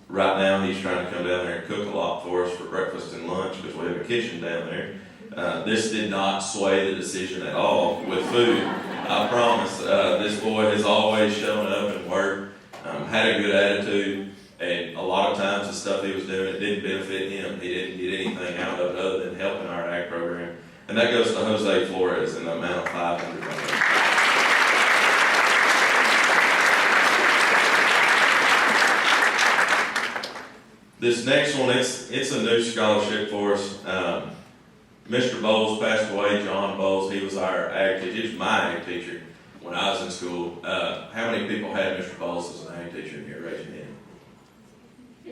Right now he's trying to come down there and cook a lot for us for breakfast and lunch because we have a kitchen down there. This did not sway the decision at all with food. I promise. This boy has always shown up and worked, had a good attitude, and a lot of times the stuff he was doing, it didn't benefit him. He didn't get anything out of it other than helping our ag program. And that goes to Jose Flores in the amount of $500. This next one, it's a new scholarship for us. Mr. Bowles passed away, John Bowles. He was our ag teacher. He was my ag teacher when I was in school. How many people had Mr. Bowles as an ag teacher in here? Raise your hand.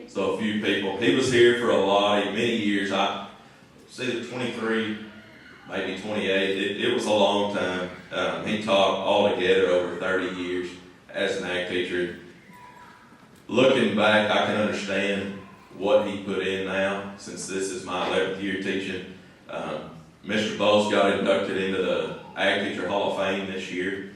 So a few people. He was here for many years. I see the 23, maybe 28. It was a long time. He taught altogether over 30 years as an ag teacher. Looking back, I can understand what he put in now, since this is my 11th year teaching. Mr. Bowles got inducted into the Ag Teacher Hall of Fame this year.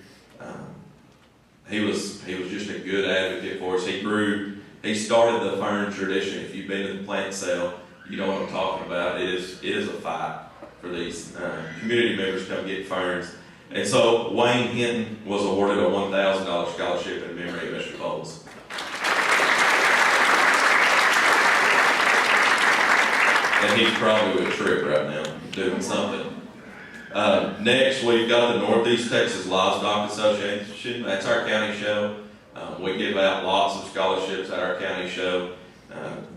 He was just a good advocate for us. He started the fern tradition. If you've been to the plant sale, you know what I'm talking about. It is a fight for these community members to come get ferns. And so Wayne Hinton was awarded a $1,000 scholarship in memory of Mr. Bowles. And he's probably with Tripp right now, doing something. Next, we've got the Northeast Texas Livestock Association. That's our county show. We give out lots of scholarships at our county show.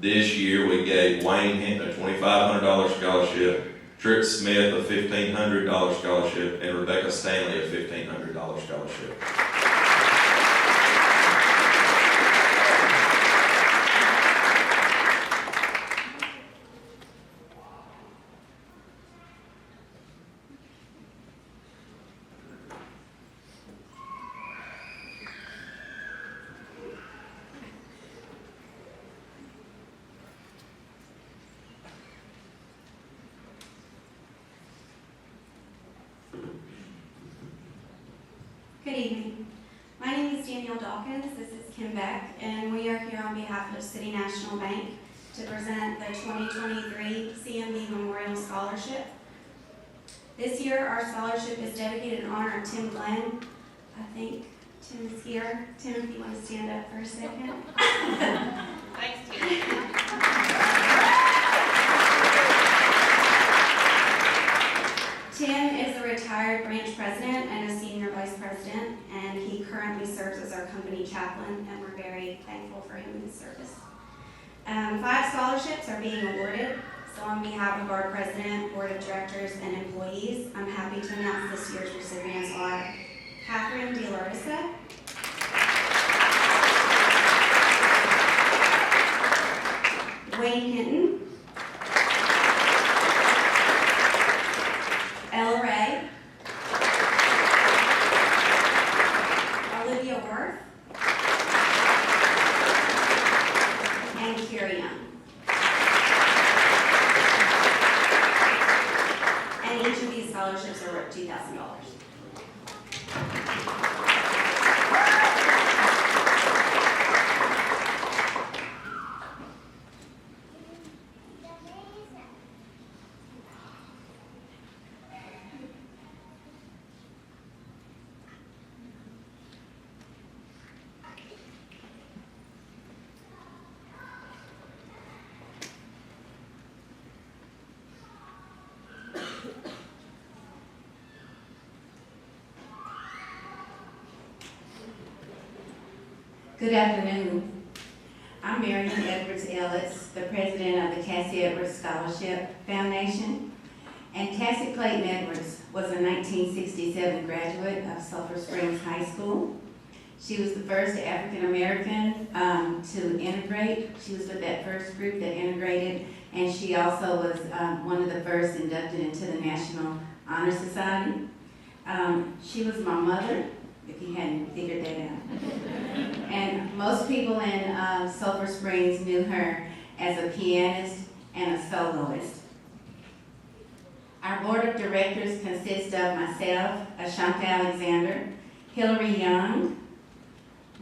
This year, we gave Wayne Hinton a $2,500 scholarship, Tripp Smith a $1,500 scholarship, and Rebecca Stanley a $1,500 scholarship. Good evening. My name is Danielle Dawkins. This is Kim Beck, and we are here on behalf of City National Bank to present the 2023 CMB Memorial Scholarship. This year, our scholarship is dedicated in honor of Tim Glenn. I think Tim is here. Tim, if you want to stand up for a second. Thanks, Tim. Tim is a retired branch president and a senior vice president, and he currently serves as our company chaplain, and we're very thankful for him in his service. 5 scholarships are being awarded. So on behalf of our president, board of directors, and employees, I'm happy to announce this year's recipients are Catherine DeLarissa, Wayne Hinton, Ella Ray, Olivia Worth, and Kira Young. And each of these scholarships are worth $2,000. Good afternoon. I'm Marion Edwards Ellis, the president of the Cassie Edwards Scholarship Foundation. And Cassie Clayton Edwards was a 1967 graduate of Sulphur Springs High School. She was the first African American to integrate. She was with that first group that integrated, and she also was one of the first inducted into the National Honor Society. She was my mother, if you hadn't figured that out. And most people in Sulphur Springs knew her as a pianist and a soloist. Our board of directors consists of myself, Ashanta Alexander, Hillary Young,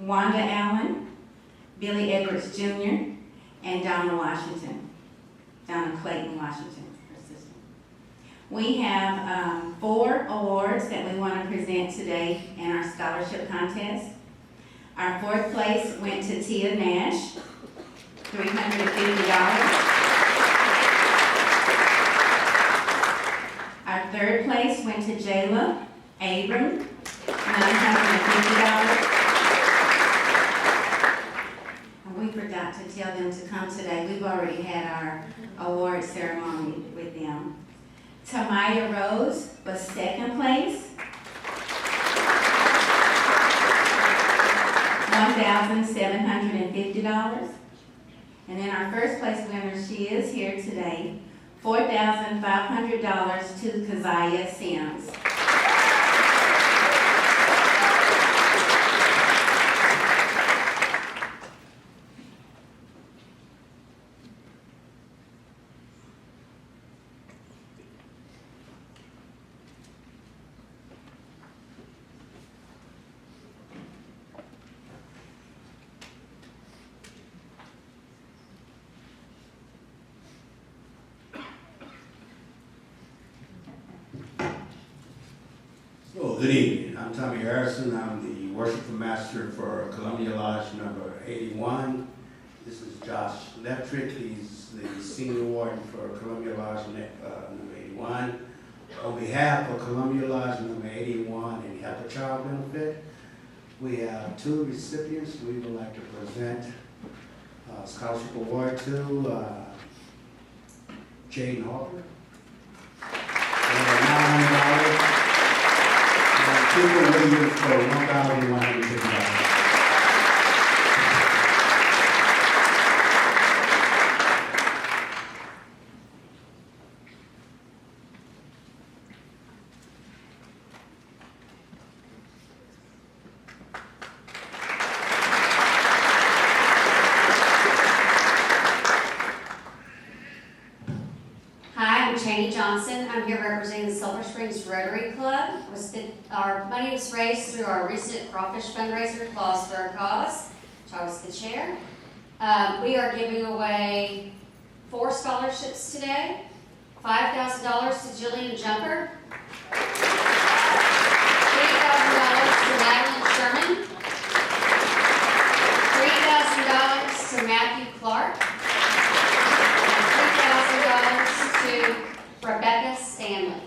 Wanda Allen, Billy Edwards Jr., and Donna Clayton Washington, her sister. We have 4 awards that we want to present today in our scholarship contest. Our 4th place went to Tia Nash, $350. Our 3rd place went to Jayla Abram, $950. And we forgot to tell them to come today. We've already had our award ceremony with them. Tamaya Rose was 2nd place, $1,750. And then our 1st place winner, she is here today, $4,500 to Keziah Sims. Well, good evening. I'm Tommy Harrison. I'm the worshipful master for Columbia Lodge number 81. This is Josh Leptrick. He's the senior warden for Columbia Lodge number 81. On behalf of Columbia Lodge number 81 and Help a Child Benefit, we have 2 recipients we would like to present a scholarship award to. Jaden Harper, $900. Cooper Williams for $1,150. Johnson. I'm here representing the Sulphur Springs Rotary Club. Our money was raised through our recent crawfish fundraiser, Claws for a Cause, which I was the chair. We are giving away 4 scholarships today. $5,000 to Jillian Jumper, $3,000 to Madeline Sherman, $3,000 to Matthew Clark, and $3,000 to Rebecca Stanley.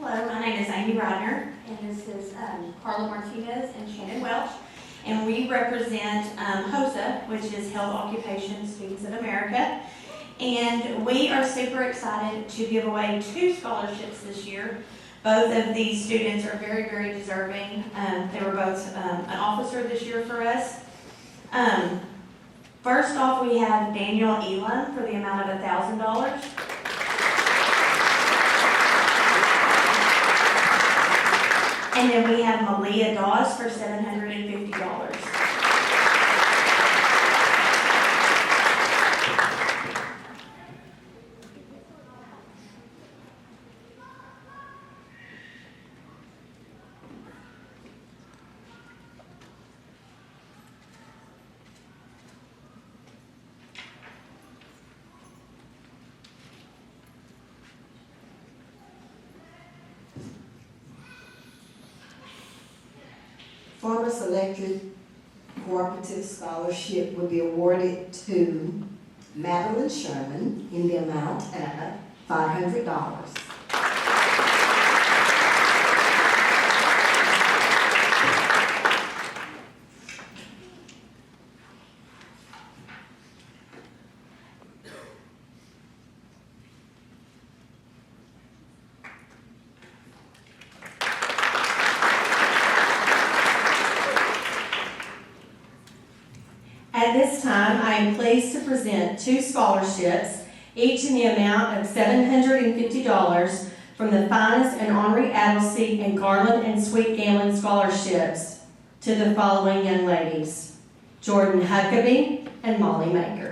Hello, my name is Amy Rodner, and this is Carla Martinez and Shannon Welch. And we represent HOSA, which is Health Occupation Students of America. And we are super excited to give away 2 scholarships this year. Both of these students are very, very deserving. They were both an officer this year for us. First off, we have Daniel Elam for the amount of $1,000. And then we have Malia Dawes for $750. Farmer Selected Cooperative Scholarship will be awarded to Madeline Sherman in the amount of $500. At this time, I am pleased to present 2 scholarships, each in the amount of $750 from the Finest and Honorary Advocacy and Garland and Sweet Gambling Scholarships to the following young ladies: Jordan Huckabee and Molly Maker.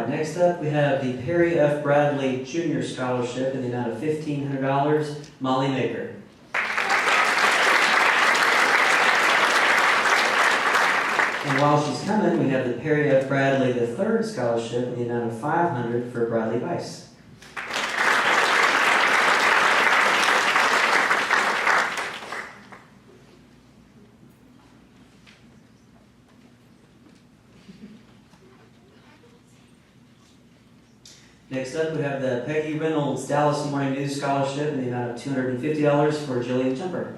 Next up, we have the Perry F. Bradley Jr. Scholarship in the amount of $1,500, Molly Maker. And while she's coming, we have the Perry F. Bradley III Scholarship in the amount of $500 for Bradley Weiss. Next up, we have the Peggy Reynolds Dallas Morning News Scholarship in the amount of $250 for Jillian Jumper.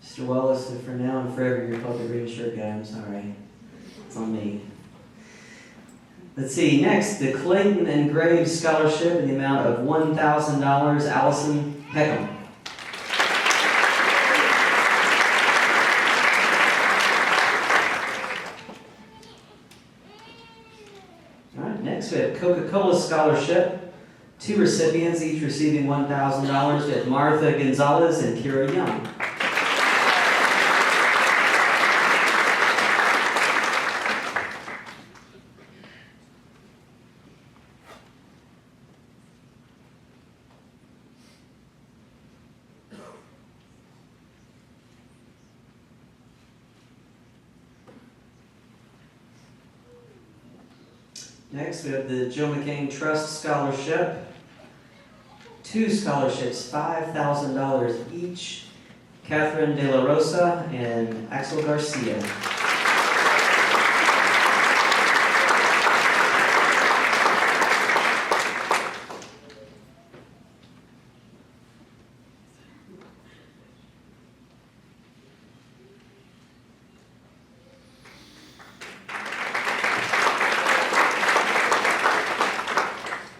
Mr. Wallace, for now and forever, your public green shirt guy. I'm sorry. It's on me. Let's see, next, the Clayton and Graves Scholarship in the amount of $1,000, Allison Peckham. All right, next we have Coca-Cola Scholarship. 2 recipients, each receiving $1,000. We have Martha Gonzalez and Kira Young. Next, we have the Joe McCain Trust Scholarship. 2 scholarships, $5,000 each. Catherine De La Rosa and Axel Garcia.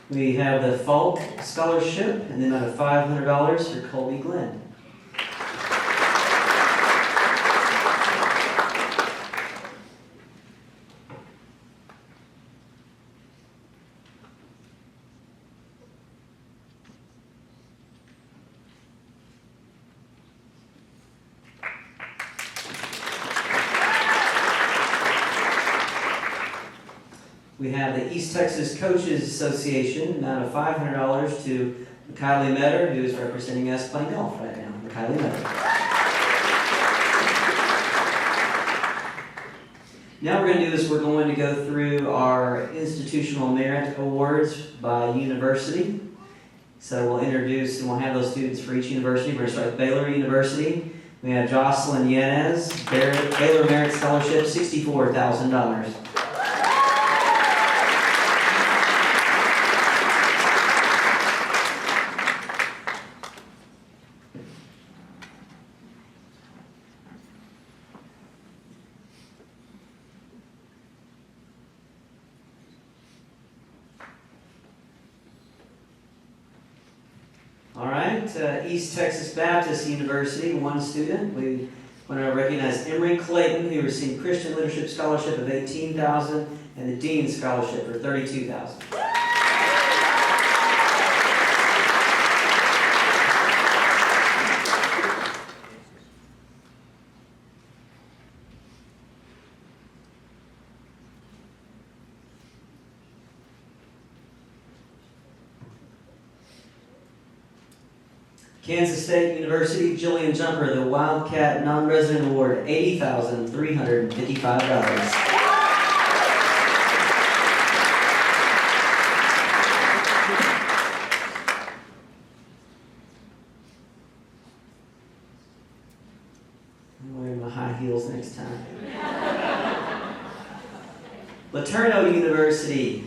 We have the Falk Scholarship in the amount of $500 for Colby Glenn. We have the East Texas Coaches Association, amount of $500 to Kylie Metter, who is representing us playing golf right now. Kylie Metter. Now what we're going to do is we're going to go through our institutional merit awards by university. So we'll introduce and we'll have those students for each university. We're going to start with Baylor University. We have Jocelyn Yanez, Baylor Merit Scholarship, $64,000. All right, East Texas Baptist University, one student. We want to recognize Emery Clayton, who received Christian Leadership Scholarship of $18,000 and the Dean Scholarship for $32,000. Kansas State University, Jillian Jumper, the Wildcat Non-Resident Award, $80,355. I'm wearing my high heels next time. Laterno University.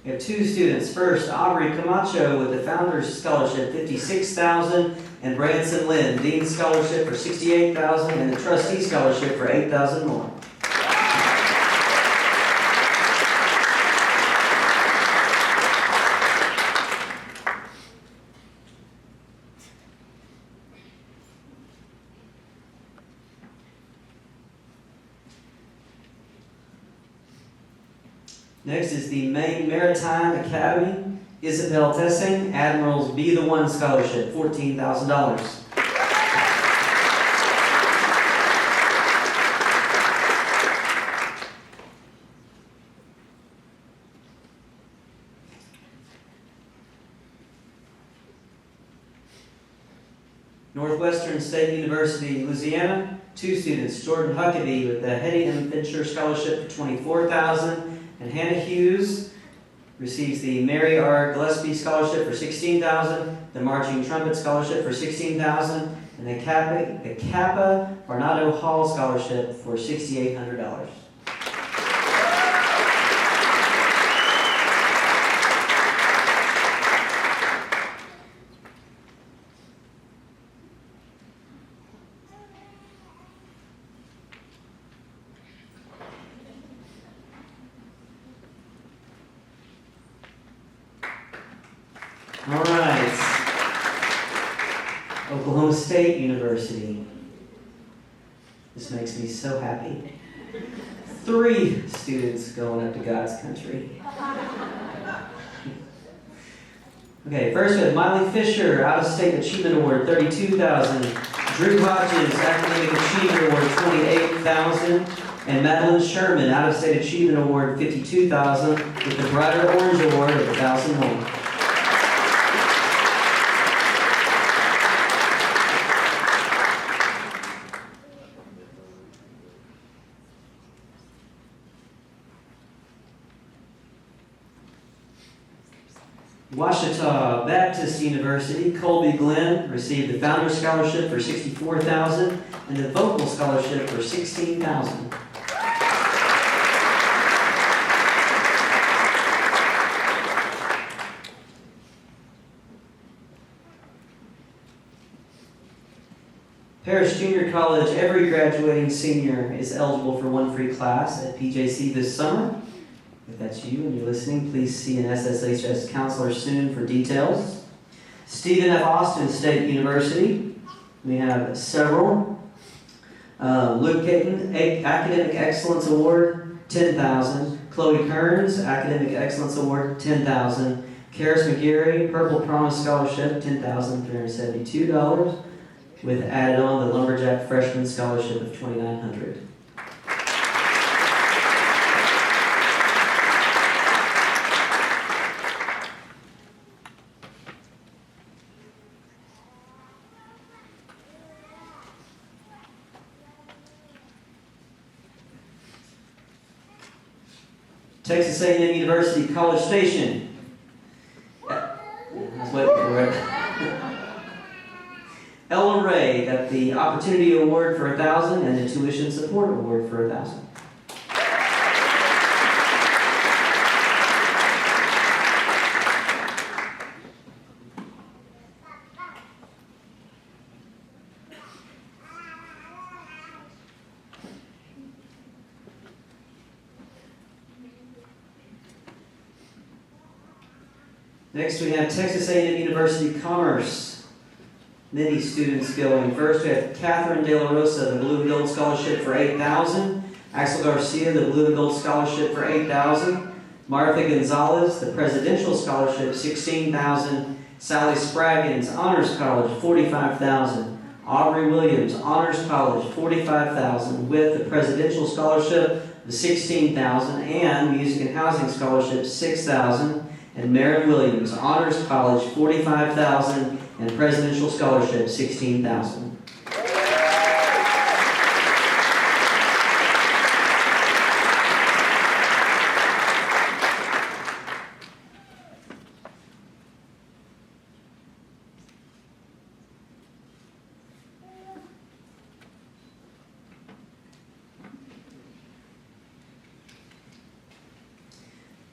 We have two students. First, Aubrey Camacho with the Founders Scholarship, $56,000, and Branson Lynn, Dean Scholarship for $68,000, and the Trustee Scholarship for $8,000 more. Next is the Maine Maritime Academy, Isabel Tessing, Admirals Be the One Scholarship, $14,000. Northwestern State University, Louisiana, two students, Jordan Huckabee with the Hetty M. Fincher Scholarship for $24,000. And Hannah Hughes receives the Mary R. Gillespie Scholarship for $16,000, the Marching Trumpet Scholarship for $16,000, and the Kappa Barnado Hall Scholarship for $6,800. All right, Oklahoma State University. This makes me so happy. 3 students going up to God's country. Okay, first we have Miley Fisher, Out of State Achievement Award, $32,000. Drew Hodges, Academic Achievement Award, $28,000. And Madeline Sherman, Out of State Achievement Award, $52,000, with the Brighter Orange Award of $1,000 more. Ouachita Baptist University, Colby Glenn received the Founders Scholarship for $64,000 and the Vocal Scholarship for $16,000. Paris Junior College, every graduating senior is eligible for one free class at PJC this summer. If that's you and you're listening, please see an SSHS counselor soon for details. Stephen F. Austin State University, we have several. Luke Caton, Academic Excellence Award, $10,000. Chloe Kearns, Academic Excellence Award, $10,000. Karis McGarry, Purple Promise Scholarship, $10,372. With added on the Lumberjack Freshman Scholarship of $2,900. Texas A&M University, College Station. I was waiting for it. Ella Ray got the Opportunity Award for $1,000 and the Tuition Support Award for $1,000. Next we have Texas A&M University Commerce. Many students going. First we have Catherine De La Rosa, the Blue and Gold Scholarship for $8,000. Axel Garcia, the Blue and Gold Scholarship for $8,000. Martha Gonzalez, the Presidential Scholarship, $16,000. Sally Spraggins, Honors College, $45,000. Aubrey Williams, Honors College, $45,000, with the Presidential Scholarship of $16,000 and Music and Housing Scholarship, $6,000. And Maren Williams, Honors College, $45,000, and Presidential Scholarship, $16,000.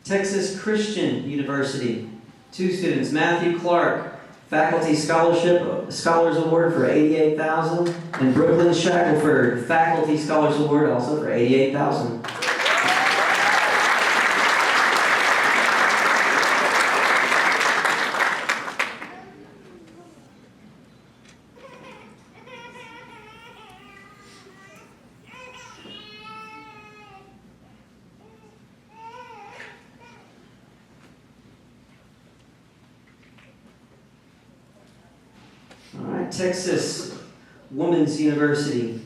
Texas Christian University. 2 students, Matthew Clark, Faculty Scholarship, Scholars Award for $88,000, and Brooklyn Shackelford, Faculty Scholars Award also for $88,000. Texas Women's University.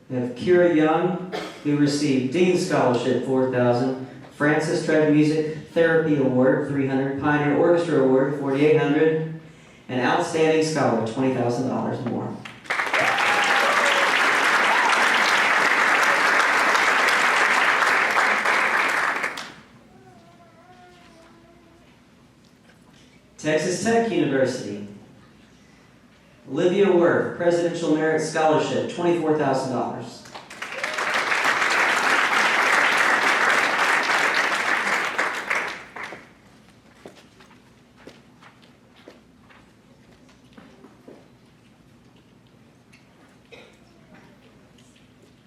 We have Kira Young, who received Dean's Scholarship, $4,000, Francis Trevor Music Therapy Award, $300, Pioneer Orchestra Award, $4,800, and Outstanding Scholar, $20,000 more. Texas Tech University. Olivia Worth, Presidential Merit Scholarship, $24,000.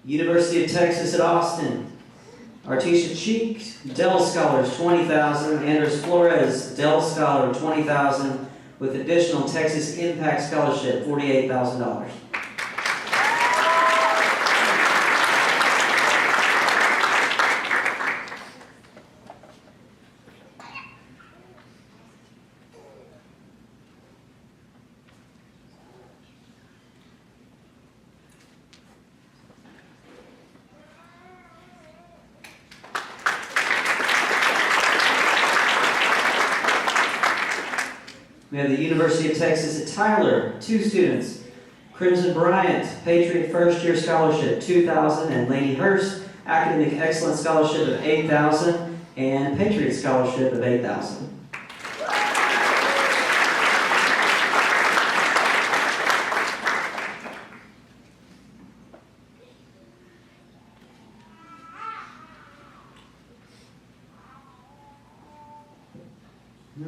University of Texas at Austin. Artisha Cheek, Dell Scholars, $20,000. Andres Flores, Dell Scholar, $20,000. With additional Texas Impact Scholarship, $48,000. We have the University of Texas at Tyler, 2 students. Crimson Bryant, Patriot First Year Scholarship, $2,000, and Laney Hurst, Academic Excellence Scholarship of $8,000, and Patriot Scholarship of $8,000.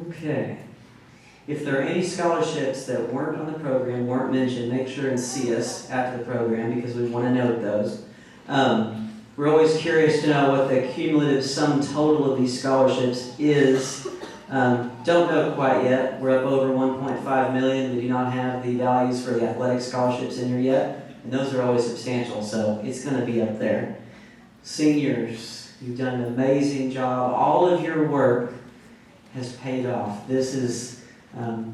Okay. If there are any scholarships that weren't on the program, weren't mentioned, make sure and see us after the program because we want to note those. We're always curious to know what the cumulative sum total of these scholarships is. Don't know quite yet. We're up over $1.5 million. We do not have the values for the athletic scholarships in here yet, and those are always substantial, so it's going to be up there. Seniors, you've done an amazing job. All of your work has paid off. This is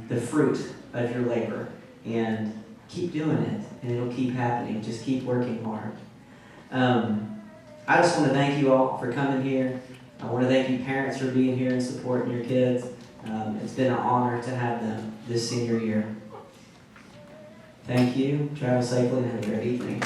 the fruit of your labor, and keep doing it, and it'll keep happening. Just keep working hard. I just want to thank you all for coming here. I want to thank you parents for being here and supporting your kids. It's been an honor to have them this senior year. Thank you. Travel safely and have a great evening.